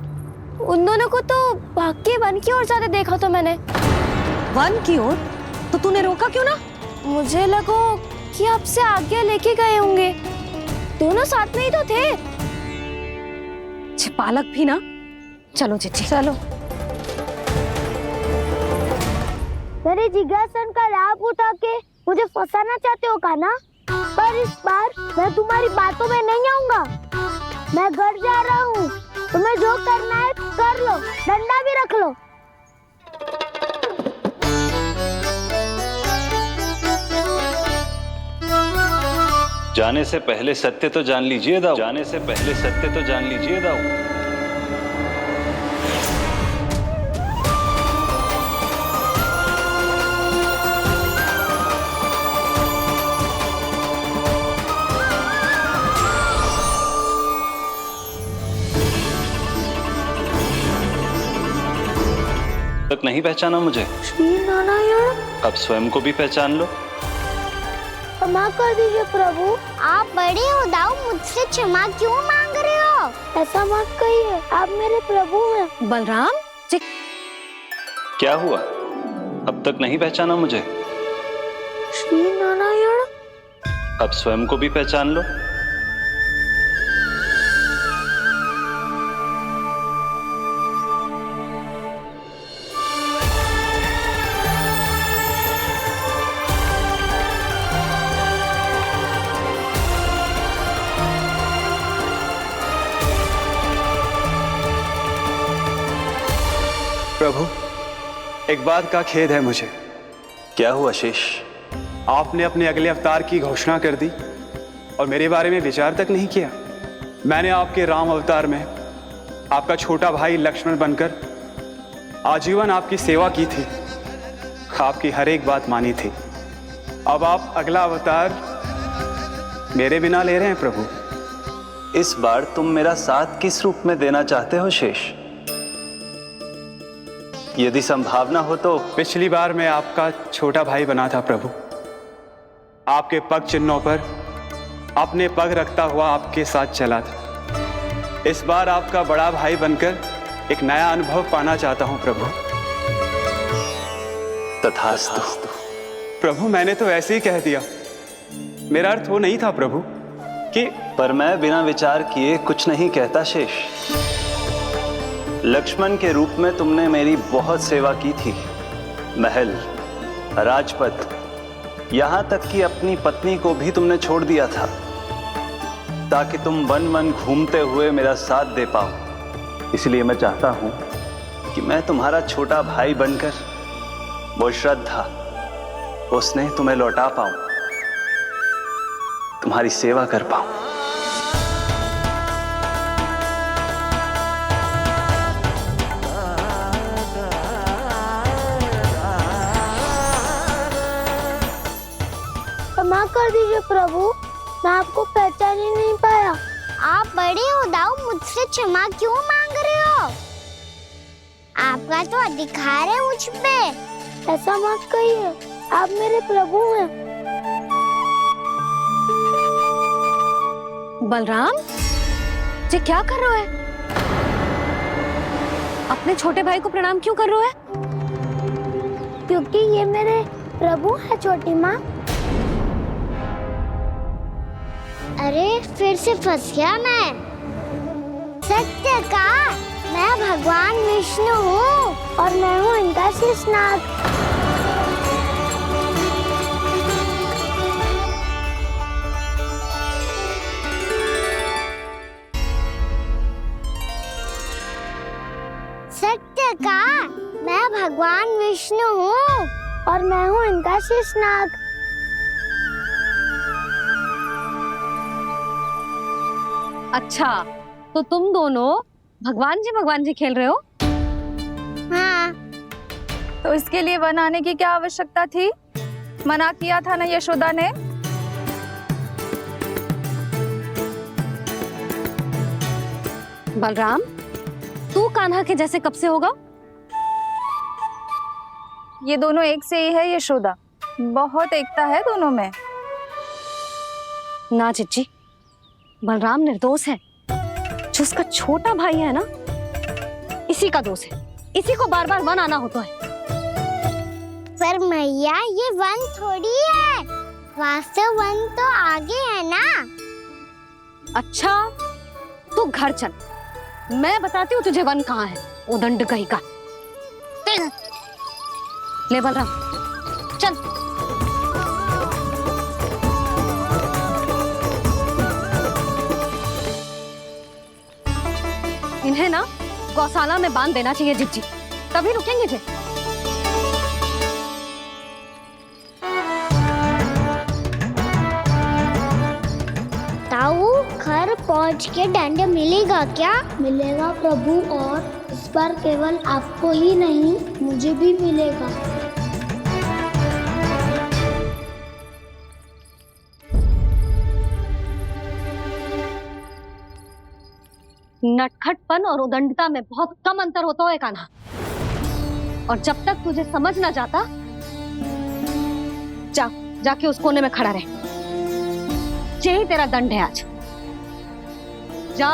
उन दोनों को तो भाग के वन की ओर जाते देखा तो मैंने। वन की ओर? तो तूने रोका क्यों ना? मुझे लगा कि आपसे आगे लेके गए होंगे। दोनों साथ में ही तो थे। पालक भी ना। चलो चिट्ठी, चलो। मेरे जिज्ञासन का लाभ उठा के मुझे फंसाना चाहते हो कान्हा, पर इस बार मैं तुम्हारी बातों में नहीं आऊंगा। मैं घर जा रहा हूँ, तुम्हें जो करना है कर लो, डंडा भी रख लो। जाने से पहले सत्य तो जान लीजिए दाऊ। जाने से पहले सत्य तो जान लीजिए दाऊ। तक नहीं पहचाना मुझे? श्री नारायण। अब स्वयं को भी पहचान लो। क्षमा कर दीजिए प्रभु। आप बड़े हो दाऊ, मुझसे क्षमा क्यों मांग रहे हो? ऐसा मत कहिए, आप मेरे प्रभु हैं। बलराम, क्या हुआ? अब तक नहीं पहचाना मुझे? श्री नारायण। अब स्वयं को भी पहचान लो। प्रभु, एक बात का खेद है मुझे। क्या हुआ शेष? आपने अपने अगले अवतार की घोषणा कर दी और मेरे बारे में विचार तक नहीं किया। मैंने आपके राम अवतार में आपका छोटा भाई लक्ष्मण बनकर आजीवन आपकी सेवा की थी, आपकी हर एक बात मानी थी। अब आप अगला अवतार मेरे बिना ले रहे हैं प्रभु। इस बार तुम मेरा साथ किस रूप में देना चाहते हो शेष? यदि संभावना हो तो। पिछली बार मैं आपका छोटा भाई बना था प्रभु, आपके पग चिन्हों पर अपने पग रखता हुआ आपके साथ चला था। इस बार आपका बड़ा भाई बनकर एक नया अनुभव पाना चाहता हूं प्रभु। तथास्तु। प्रभु, मैंने तो ऐसे ही कह दिया, मेरा अर्थ वो नहीं था प्रभु कि। पर मैं बिना विचार किए कुछ नहीं कहता शेष। लक्ष्मण के रूप में तुमने मेरी बहुत सेवा की थी। महल, राजपथ, यहां तक कि अपनी पत्नी को भी तुमने छोड़ दिया था ताकि तुम वन वन घूमते हुए मेरा साथ दे पाओ। इसलिए मैं चाहता हूं कि मैं तुम्हारा छोटा भाई बनकर वो श्रद्धा, वो स्नेह तुम्हें लौटा पाऊं, तुम्हारी सेवा कर पाऊं। क्षमा कर दीजिए प्रभु, मैं आपको पहचान ही नहीं पाया। आप बड़े हो दाऊ, मुझसे क्षमा क्यों मांग रहे हो? आपका तो अधिकार है मुझ पे। ऐसा मत कहिए, आप मेरे प्रभु हैं। बलराम, ये क्या कर रहे हो? अपने छोटे भाई को प्रणाम क्यों कर रहे हो? क्योंकि ये मेरे प्रभु है छोटी माँ। अरे फिर से फंस गया मैं। सत्य का, मैं विष्णु हूँ और मैं हूँ इनका शेषनाग। सत्य का मैं भगवान विष्णु हूँ और मैं हूँ इनका शेषनाग। अच्छा, तो तुम दोनों भगवान जी खेल रहे हो? हाँ। तो इसके लिए वन आने की क्या आवश्यकता थी? मना किया था ना यशोदा ने। बलराम, तू कान्हा के जैसे कब से होगा? ये दोनों एक से ही है यशोदा, बहुत एकता है दोनों में। ना चिच्ची, बलराम निर्दोष है। जो उसका छोटा भाई है ना, इसी का दोष है। इसी को बार बार वन आना होता है। पर मैया, ये वन थोड़ी है, वास्तव वन तो आगे है ना। अच्छा, तू घर चल, मैं बताती हूँ तुझे वन कहाँ है। उदंड कहीं का। ले बलराम, चल। इन्हें ना गौशाला में बांध देना चाहिए जिज्जी, तभी रुकेंगे जे। ताऊ, घर पहुँच के दंड मिलेगा क्या? मिलेगा प्रभु, और इस बार केवल आपको ही नहीं, मुझे भी मिलेगा। नटखटपन और उदंडता में बहुत कम अंतर होता है कान्हा, और जब तक तुझे समझ ना जाता, जाके उस कोने में खड़ा रहे। यही तेरा दंड है आज। जा।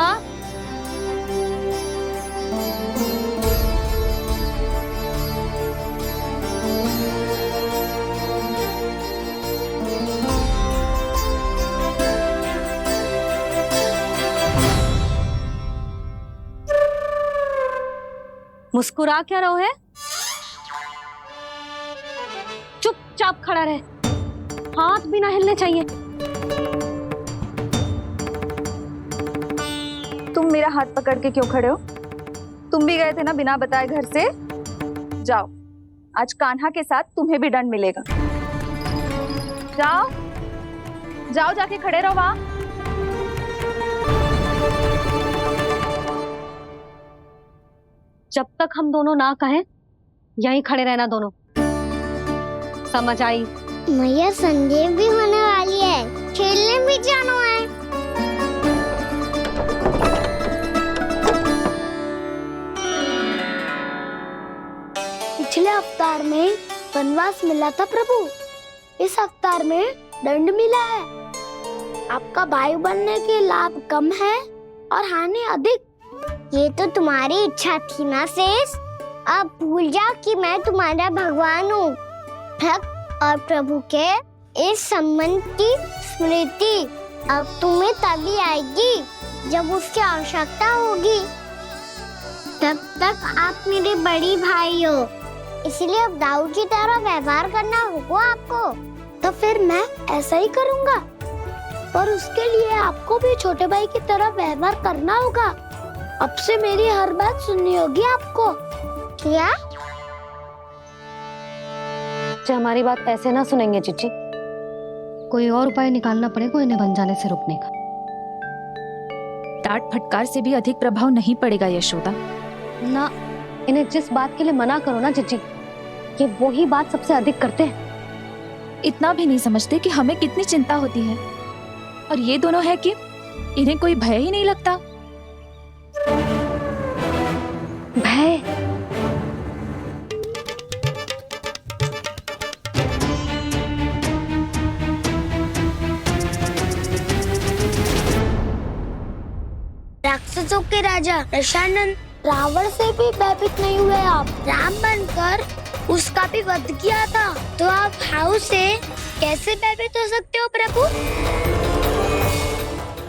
मुस्कुरा क्या रहो है? चुपचाप खड़ा रहे, हाथ भी ना हिलने चाहिए। तुम मेरा हाथ पकड़ के क्यों खड़े हो? तुम भी गए थे ना बिना बताए घर से। जाओ, आज कान्हा के साथ तुम्हें भी दंड मिलेगा। जाओ जाओ, जाके खड़े रहो वहां। जब तक हम दोनों ना कहें, यहीं खड़े रहना दोनों। समझ आई? मैया, संध्या भी होने वाली है, खेलने भी जाना है। पिछले अवतार में वनवास मिला था प्रभु, इस अवतार में दंड मिला है। आपका भाई बनने के लाभ कम है और हानि अधिक। ये तो तुम्हारी इच्छा थी ना शेष। अब भूल जा कि मैं तुम्हारा भगवान हूँ। भक्त और प्रभु के इस संबंध की स्मृति अब तुम्हें तभी आएगी जब उसकी आवश्यकता होगी। तब तक आप मेरे बड़ी भाई हो, इसलिए अब दाऊ की तरह व्यवहार करना होगा आपको। तो फिर मैं ऐसा ही करूँगा, पर उसके लिए आपको भी छोटे भाई की तरह व्यवहार करना होगा। अब से मेरी हर बात सुननी होगी आपको। क्या? जो हमारी बात ऐसे ना सुनेंगे चिच्ची, कोई और उपाय निकालना पड़ेगा इन्हें बन जाने से रोकने का। डांट फटकार से भी अधिक प्रभाव नहीं पड़ेगा यशोदा। ना, इन्हें जिस बात के लिए मना करो ना चिच्ची, ये वही बात सबसे अधिक करते हैं। इतना भी नहीं समझते कि हमें कितनी चिंता होती है, और ये दोनों है कि इन्हें कोई भय ही नहीं लगता। भय? राक्षसों के राजा दशानन रावण से भी भयभीत नहीं हुए आप। राम बनकर उसका भी वध किया था, तो आप हाउ से कैसे भयभीत हो सकते हो प्रभु?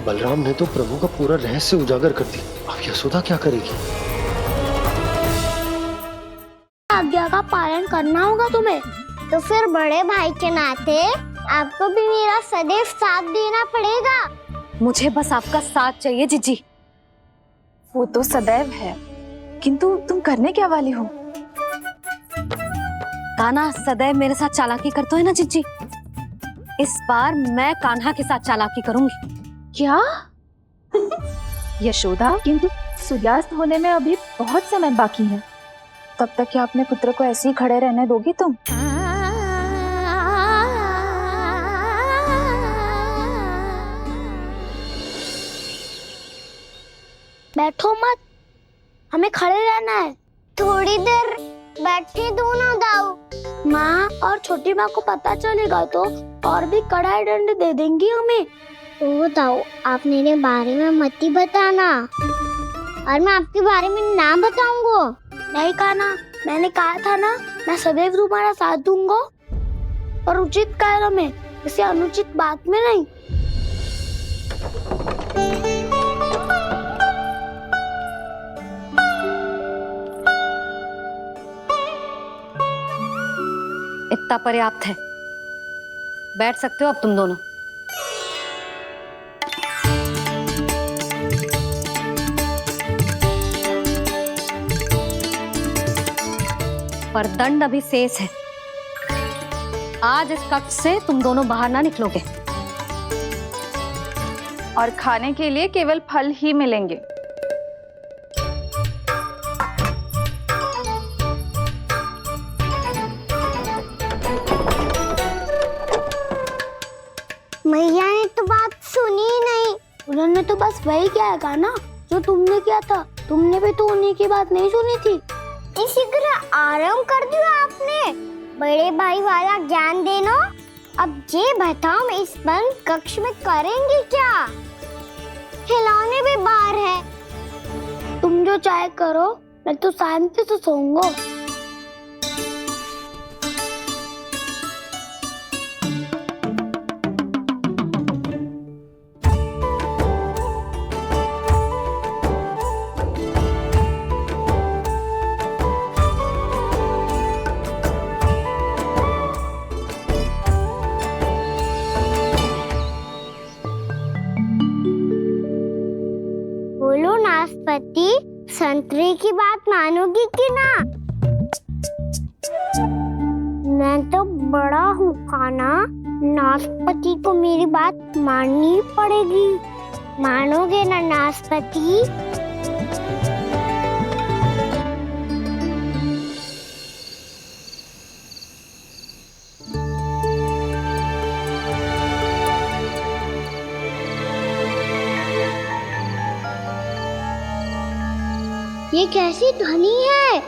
बलराम ने तो प्रभु का पूरा रहस्य उजागर कर दिया। अब यशोदा क्या करेगी? आज्ञा का पालन करना होगा तुम्हें। तो फिर बड़े भाई के नाते आपको भी मेरा सदैव साथ देना पड़ेगा। मुझे बस आपका साथ चाहिए जीजी। वो तो सदैव है, किंतु तुम करने क्या वाली हो? कान्हा सदैव मेरे साथ चालाकी करता है ना जीजी, इस बार मैं कान्हा के साथ चालाकी करूंगी। क्या? यशोदा, किंतु सूर्यास्त होने में अभी बहुत समय बाकी है, तब तक क्या अपने पुत्र को ऐसे ही खड़े रहने दोगी तुम? बैठो मत, हमें खड़े रहना है। थोड़ी देर बैठे दो ना दाऊ। माँ और छोटी माँ को पता चलेगा तो और भी कड़ा दंड दे देंगी हमें। ओ दाऊ, आप मेरे बारे में मत ही बताना, और मैं आपके बारे में ना बताऊंगा। नहीं कान्हा, मैंने कहा था ना, मैं सदैव तुम्हारा साथ दूंगा, और उचित कार्य में, इसे अनुचित बात में नहीं। इतना पर्याप्त है, बैठ सकते हो अब तुम दोनों। पर दंड अभी शेष है। आज इस कक्ष से तुम दोनों बाहर ना निकलोगे, और खाने के लिए केवल फल ही मिलेंगे। मैया ने तो बात सुनी ही नहीं। उन्होंने तो बस वही किया था ना जो तुमने किया था। तुमने भी तो उन्हीं की बात नहीं सुनी थी। इसी तरह आराम कर दिया आपने। बड़े भाई वाला ज्ञान देना। अब ये बताओ, इस बंद कक्ष में करेंगे क्या? खिलौने भी बाहर है। तुम जो चाहे करो, मैं तो शांति से सोऊंगा। बोलो नाशपाती, संतरे की बात मानोगी कि ना? मैं तो बड़ा हूँ कान्हा, नाशपाती को मेरी बात माननी पड़ेगी। मानोगे ना नाशपाती? ये कैसी ध्वनि है?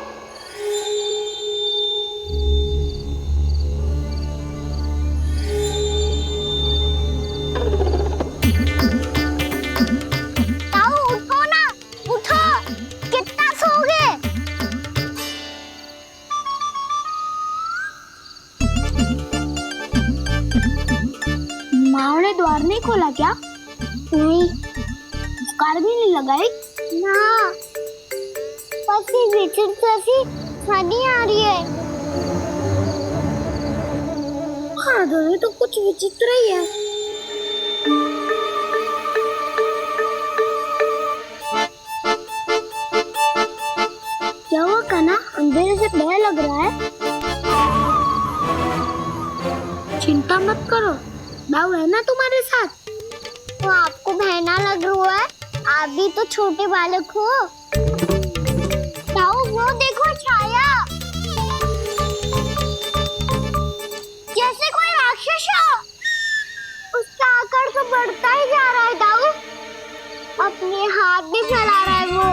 ताऊ उठो ना, उठो, कितना सोओगे? माँ ने द्वार नहीं खोला क्या? नहीं। कार भी नहीं लगाई? ना। विचित्र ध्वनि आ रही है। हाँ, ध्वनि तो कुछ विचित्र ही है। क्या हुआ कान्हा, अंधेरे से भय लग रहा है? चिंता मत करो, दाऊ है ना तुम्हारे साथ। तो आपको भय ना लग रहा है? आप भी तो छोटे बालक हो। वो देखो छाया, जैसे कोई राक्षस हो। उसका आकार तो बढ़ता ही जा रहा है दाऊ। अपने हाथ भी फैला रहा है वो।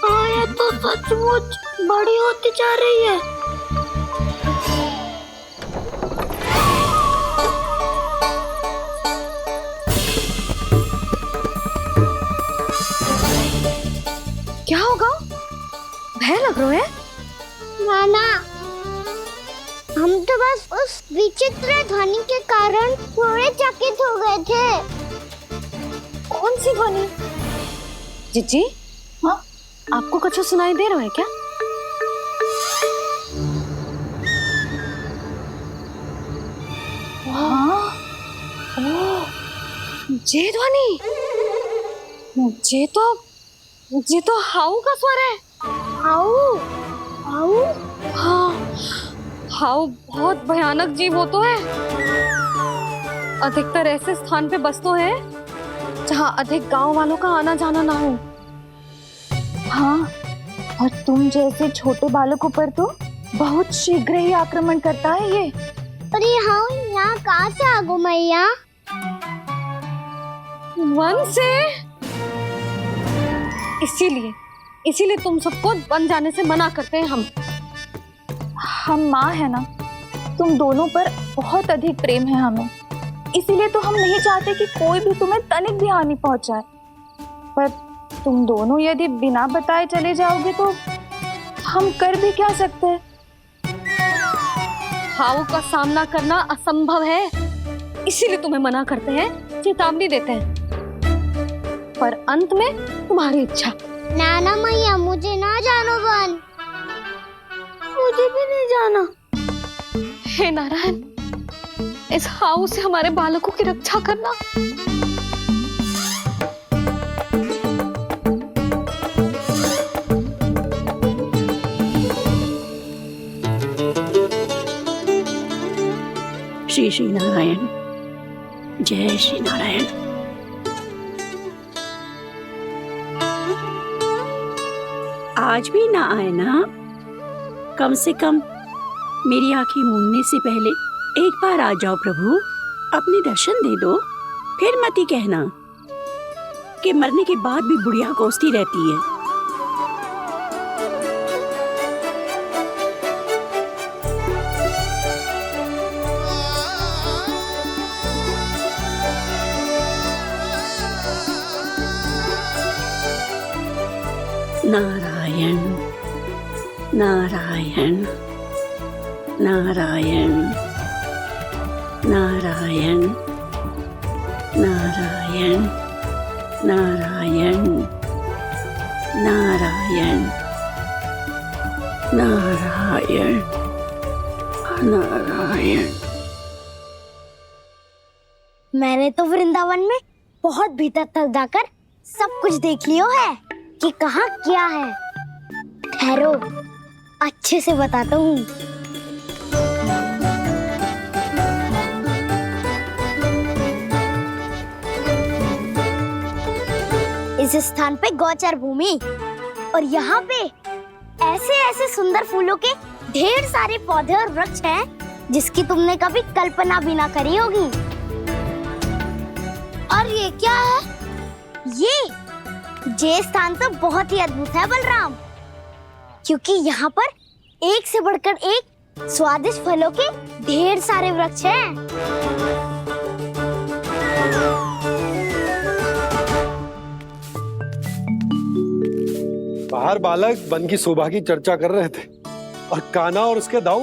हाँ, ये तो सचमुच बड़ी होती जा रही है। क्या होगा? भय लग रहा है? नाना, हम तो बस उस विचित्र ध्वनि के कारण थोड़े चकित हो गए थे। कौन सी ध्वनि? जीजी, हाँ? आपको कुछ सुनाई दे रहा है क्या? हाँ, ये ध्वनि, ये तो हाउ का स्वर है। हाउ हाउ हाँ, हाउ बहुत भयानक जीव हो तो है। अधिकतर ऐसे स्थान पे बसते हैं जहाँ अधिक गांव वालों का आना जाना ना हो। हाँ, और तुम जैसे छोटे बालकों पर तो बहुत शीघ्र ही आक्रमण करता है ये। पर ये हाउ यहाँ कहाँ से आ गो मैया? वन से। इसीलिए तुम सबको वन जाने से मना करते हैं हम माँ है ना, तुम दोनों पर बहुत अधिक प्रेम है हमें, इसीलिए तो हम नहीं चाहते कि कोई भी तुम्हें तनिक भी हानि पहुंचाए। पर तुम दोनों यदि बिना बताए चले जाओगे तो हम कर भी क्या सकते हैं? हाउ का सामना करना असंभव है, इसीलिए तुम्हें मना करते हैं, चेतावनी देते हैं। पर अंत में तुम्हारी इच्छा। नाना मैया मुझे ना जानो वन, मुझे भी नहीं जाना। हे नारायण, इस हाउ से हमारे बालकों की रक्षा करना। श्री श्री नारायण, जय श्री नारायण। आज भी ना आए ना? कम से कम मेरी आंखें मूंदने से पहले एक बार आ जाओ प्रभु, अपने दर्शन दे दो। फिर मत ही कहना कि मरने के बाद भी बुढ़िया कोसती रहती है। नारायण नारायण नारायण नारायण नारायण नारायण नारायण नारायण नारायण। मैंने तो वृंदावन में बहुत भीतर तक जाकर सब कुछ देख लियो है कि कहाँ क्या है। ठहरो, अच्छे से बताता हूँ। इस स्थान पे गोचर भूमि और यहाँ पे ऐसे ऐसे सुंदर फूलों के ढेर सारे पौधे और वृक्ष हैं जिसकी तुमने कभी कल्पना भी ना करी होगी। और ये क्या है? ये स्थान तो बहुत ही अद्भुत है बलराम, क्योंकि यहाँ पर एक से बढ़कर एक स्वादिष्ट फलों के ढेर सारे वृक्ष हैं। बाहर बालक वन की शोभा की चर्चा कर रहे थे और कान्हा और उसके दाऊ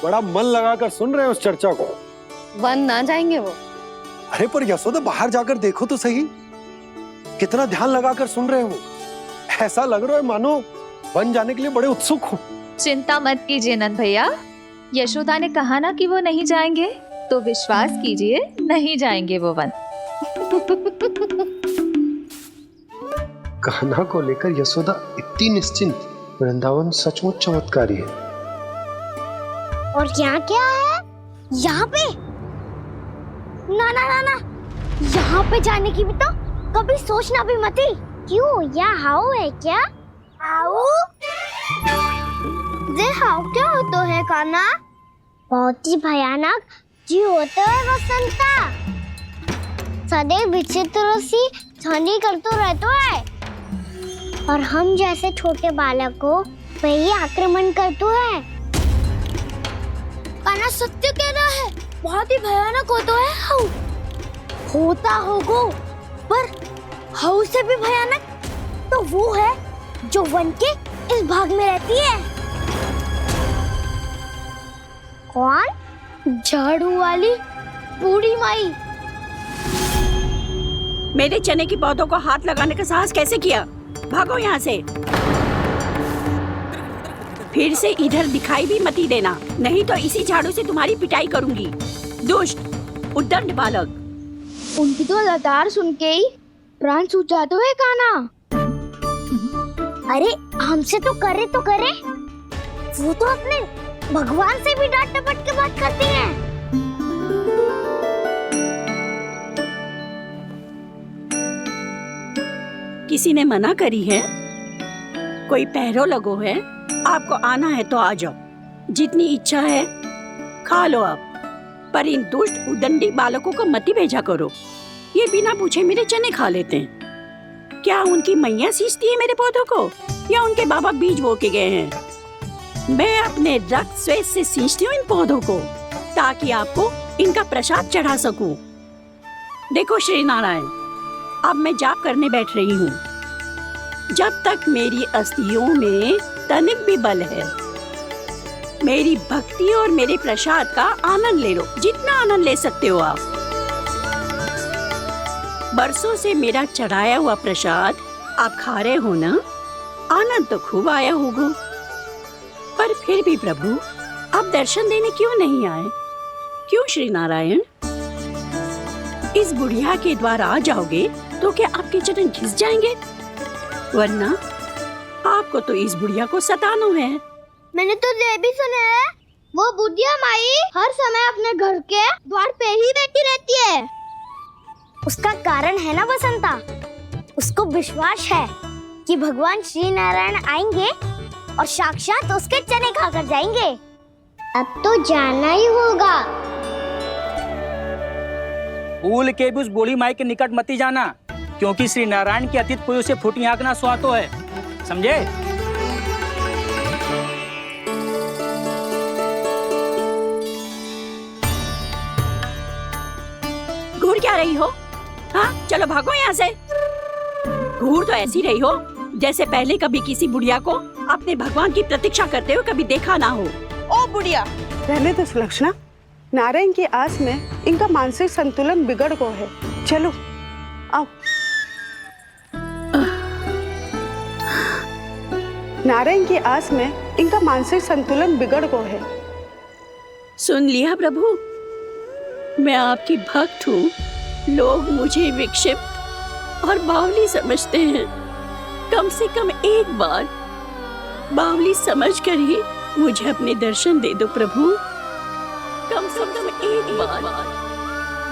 बड़ा मन लगाकर सुन रहे हैं उस चर्चा को। वन ना जाएंगे वो? अरे पर यशोदा, बाहर जाकर देखो तो सही, कितना ध्यान लगाकर सुन रहे हो। ऐसा लग रहा है मानो वन जाने के लिए बड़े उत्सुक हो। चिंता मत कीजिए नंद भैया, यशोदा ने कहा ना कि वो नहीं जाएंगे, तो विश्वास कीजिए नहीं जाएंगे वो वन। कान्हा को लेकर यशोदा इतनी निश्चिंत, वृंदावन सचमुच चमत्कारी है। और यहाँ क्या है? यहाँ पे ना ना ना ना, यहाँ पे जाने की भी तो कभी सोचना भी मत ही। क्यों, यहाँ हाउ है क्या? हाउ? ये हाउ क्या होता है कान्हा? बहुत ही भयानक जी होता है वसंता, सदैव विचित्र सी ध्वनि करते रहता है और हम जैसे छोटे बालक को वही आक्रमण करते है। कान्हा सत्य कह रहा है, बहुत ही भयानक होता है हाउ। होता होगा, पर हाउ से भी भयानक तो वो है जो वन के इस भाग में रहती है। कौन? झाड़ू वाली बूढ़ी माई। मेरे चने की पौधों को हाथ लगाने का साहस कैसे किया? भागो यहाँ से। फिर से इधर दिखाई भी मती देना, नहीं तो इसी झाड़ू से तुम्हारी पिटाई करूंगी। दुष्ट उद्दंड बालक। उनकी तो लतार सुन के ही प्राण सूझ जाते हुए काना। अरे हमसे तो करे, वो तो अपने भगवान से भी डांट डपट के बात करती हैं। किसी ने मना करी है? कोई पहरो लगो है? आपको आना है तो आ जाओ, जितनी इच्छा है खा लो आप, पर इन दुष्ट उदंडी बालकों को मत भेजा करो। ये बिना पूछे मेरे चने खा लेते हैं। क्या उनकी मैया सींचती है मेरे पौधों को, या उनके बाबा बीज बो के गए हैं? मैं अपने रक्त स्वेद से सींचती हूँ इन पौधों को, ताकि आपको इनका प्रसाद चढ़ा सकूं। देखो श्री नारायण, अब मैं जाप करने बैठ रही हूँ। जब तक मेरी अस्थियों में तनिक भी बल है, मेरी भक्ति और मेरे प्रसाद का आनंद ले लो, जितना आनंद ले सकते हो आप। बरसों से मेरा चढ़ाया हुआ प्रसाद आप खा रहे हो ना, आनंद तो खूब आया होगा। पर फिर भी प्रभु आप दर्शन देने क्यों नहीं आए? क्यों श्री नारायण? इस बुढ़िया के द्वार आ जाओगे तो क्या आपके चरण घिस जाएंगे? वरना आपको तो इस बुढ़िया को सताना है। मैंने तो ये भी सुना है, वो बुढ़िया माई हर समय अपने घर के द्वार पे ही बैठी रहती है। उसका कारण है ना बसंता, उसको विश्वास है कि भगवान श्री नारायण आएंगे और साक्षात उसके चने खाकर जाएंगे। अब तो जाना ही होगा। भूल के भी उस बूढ़ी माई के निकट मती जाना, क्योंकि श्री नारायण की अतीत कोई उसे फूटी आंख ना सुहातो है, समझे? घूर क्या रही हो? हाँ, चलो भागो यहाँ से। घूर तो ऐसी रही हो जैसे पहले कभी किसी बुढ़िया को अपने भगवान की प्रतीक्षा करते हुए कभी देखा ना हो। ओ बुढ़िया, रहने दो सुलक्षणा। नारायण की आस में इनका मानसिक संतुलन बिगड़ गया है। चलो आओ। नारायण की आस में इनका मानसिक संतुलन बिगड़ गया है। सुन लिया प्रभु, मैं आपकी भक्त हूँ। लोग मुझे विक्षिप्त और बावली समझते हैं। कम से कम एक बार बावली समझकर ही मुझे अपने दर्शन दे दो प्रभु। कम से कम एक बार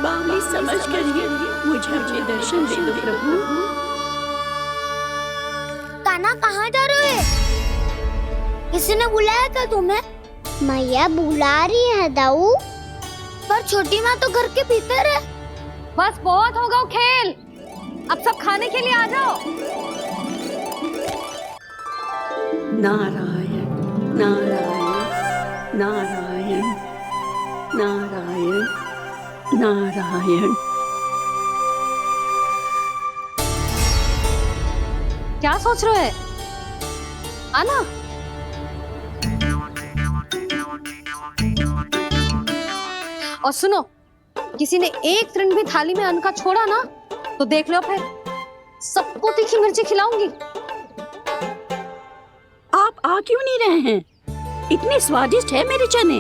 बावली समझकर ही मुझे अपने दर्शन दे दो प्रभु। कान्हा कहाँ जा रहे हो? किसी ने बुलाया था तुम्हें? मैया बुला रही है दाऊ, पर छोटी माँ तो घर के भीतर है। बस बहुत हो गया खेल, अब सब खाने के लिए आ जाओ। नारायण नारायण नारायण नारायण नारायण। क्या सोच रहे हैं? आना। और सुनो, किसी ने एक तृण भी थाली में अन्न का छोड़ा ना, तो देख लो फिर सबको तीखी मिर्ची खिलाऊंगी। आप आ क्यों नहीं रहे हैं? इतने स्वादिष्ट है मेरे चने।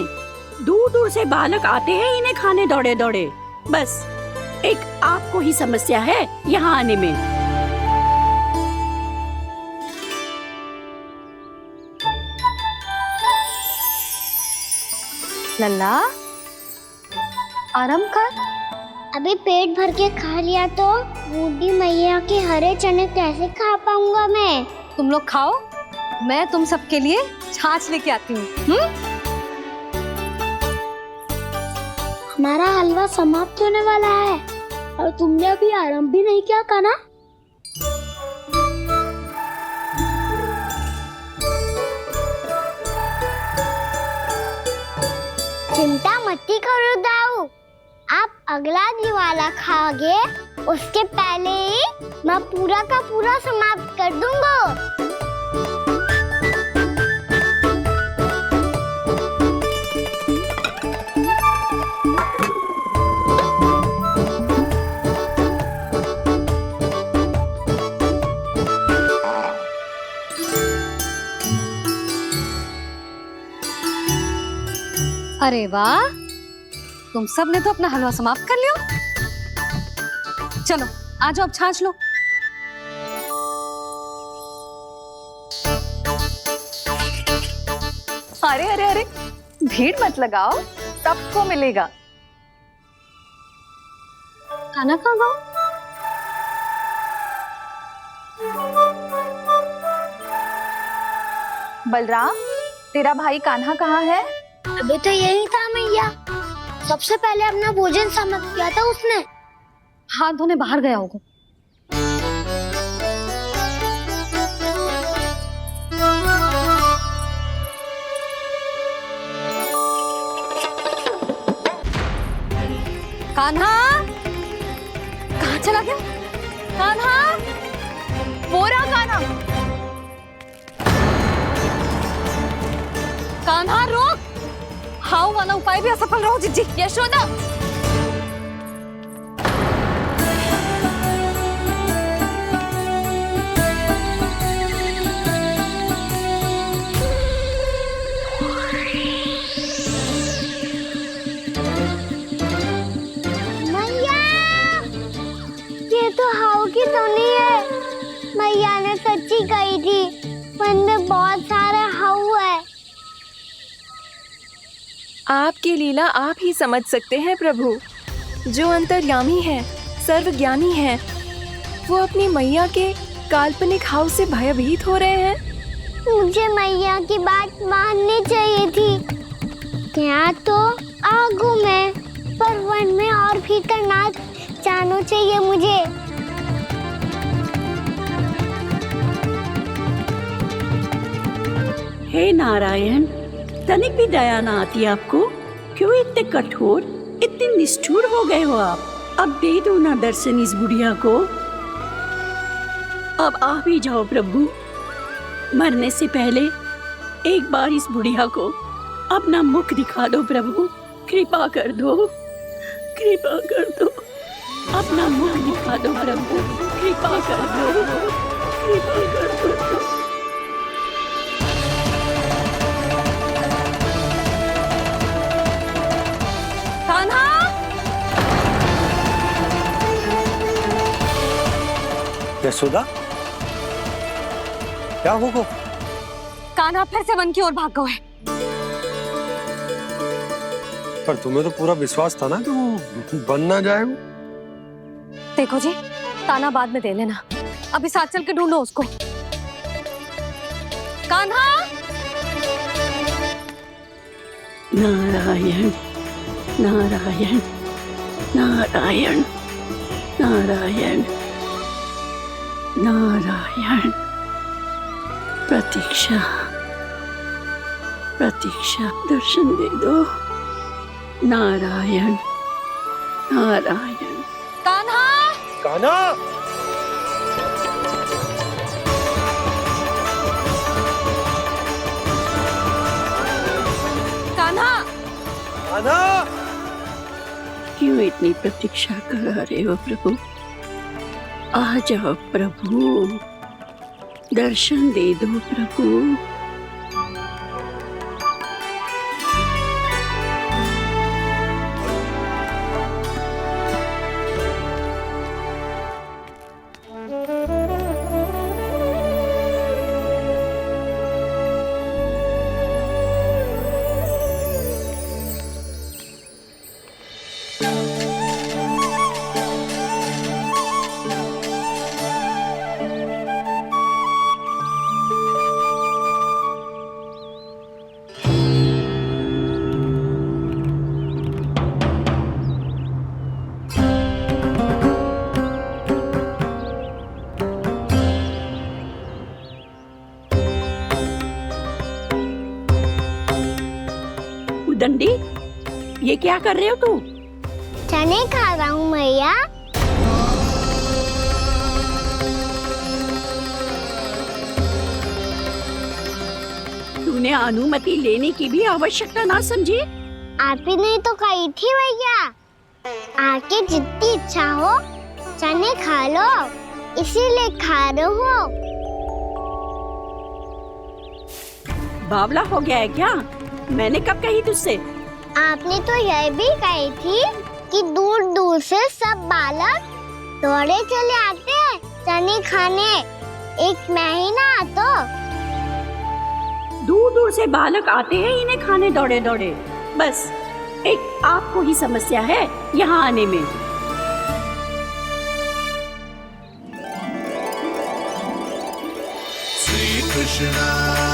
दूर दूर से बालक आते हैं इन्हें खाने दौड़े दौड़े। बस एक आपको ही समस्या है यहाँ आने में। लल्ला, आराम कर। अभी पेट भर के खा लिया तो बूढ़ी मैया के हरे चने कैसे खा पाऊंगा मैं? तुम लोग खाओ, मैं तुम सबके लिए छाछ लेके आती हूँ। हमारा हलवा समाप्त होने वाला है और तुमने अभी आराम भी नहीं किया कान्हा। चिंता मत करो दाऊ, आप अगला दिवाला खाओगे उसके पहले ही मैं पूरा का पूरा समाप्त कर दूंगा। अरे वाह, तुम सब ने तो अपना हलवा समाप्त कर लिया। चलो आ जाओ, अब छाछ लो। अरे अरे अरे, भीड़ मत लगाओ, सबको मिलेगा। खाना खा गो। बलराम, तेरा भाई कान्हा कहाँ है? अभी तो यही था मैया। सबसे पहले अपना भोजन समाप्त किया था उसने। हाथ धोने बाहर गया होगा। कान्हा कहाँ चला गया? कान्हा, वो रहा कान्हा। कान्हा रोक, हाउ वाला उपाय भी असफल रहो जिज्जी। यशोदा, मैया, ये तो हाउ की तो नहीं है। मैया ने सच्ची कही थी, वन में बहुत सारे हाउ है। आपकी लीला आप ही समझ सकते हैं प्रभु। जो अंतर्यामी है, सर्वज्ञानी है, वो अपनी मैया के काल्पनिक हाव से भयभीत हो रहे हैं। मुझे मैया की बात माननी चाहिए थी। यहाँ तो आगू में, पर वन में और भीतर ना जाना चाहिए मुझे। हे नारायण, तनिक भी दया ना आती आपको? क्यों इतने कठोर, इतने निष्ठुर हो गए हो आप? अब दे दो ना दर्शन इस बुढ़िया को। अब आ भी जाओ प्रभु। मरने से पहले एक बार इस बुढ़िया को अपना मुख दिखा दो प्रभु। कृपा कर दो, कृपा कर दो। अपना मुख दिखा दो प्रभु, कृपा कर दो, कृपा कर दो। कान्हा, यशोदा, क्या होगा? कान्हा फिर से वन की ओर भाग गए। पर तुम्हें तो पूरा विश्वास था ना कि वो बन ना जाए। देखो जी, ताना बाद में दे लेना, अभी साथ चल के ढूंढो उसको। कान्हा, नारायण नारायण नारायण नारायण नारायण। प्रतीक्षा प्रतीक्षा, दर्शन दे दो। नारायण नारायण। कान्हा, कान्हा, कान्हा, कान्हा। क्यों इतनी प्रतीक्षा करा रहे हो प्रभु? आ जाओ प्रभु, दर्शन दे दो प्रभु। दंडी, ये क्या कर रहे हो तू? चने खा रहा हूँ मैया। तूने अनुमति लेने की भी आवश्यकता ना समझी? आप ही ने तो कही थी भैया, आके जितनी इच्छा हो चने खा लो, इसीलिए खा रहे हो। बावला हो गया है क्या? मैंने कब कही तुझसे? आपने तो यह भी कही थी कि दूर दूर से सब बालक दौड़े चले आते हैं चने खाने, एक महीना तो दूर दूर से बालक आते हैं इन्हें खाने दौड़े दौड़े। बस एक आपको ही समस्या है यहाँ आने में। श्री कृष्णा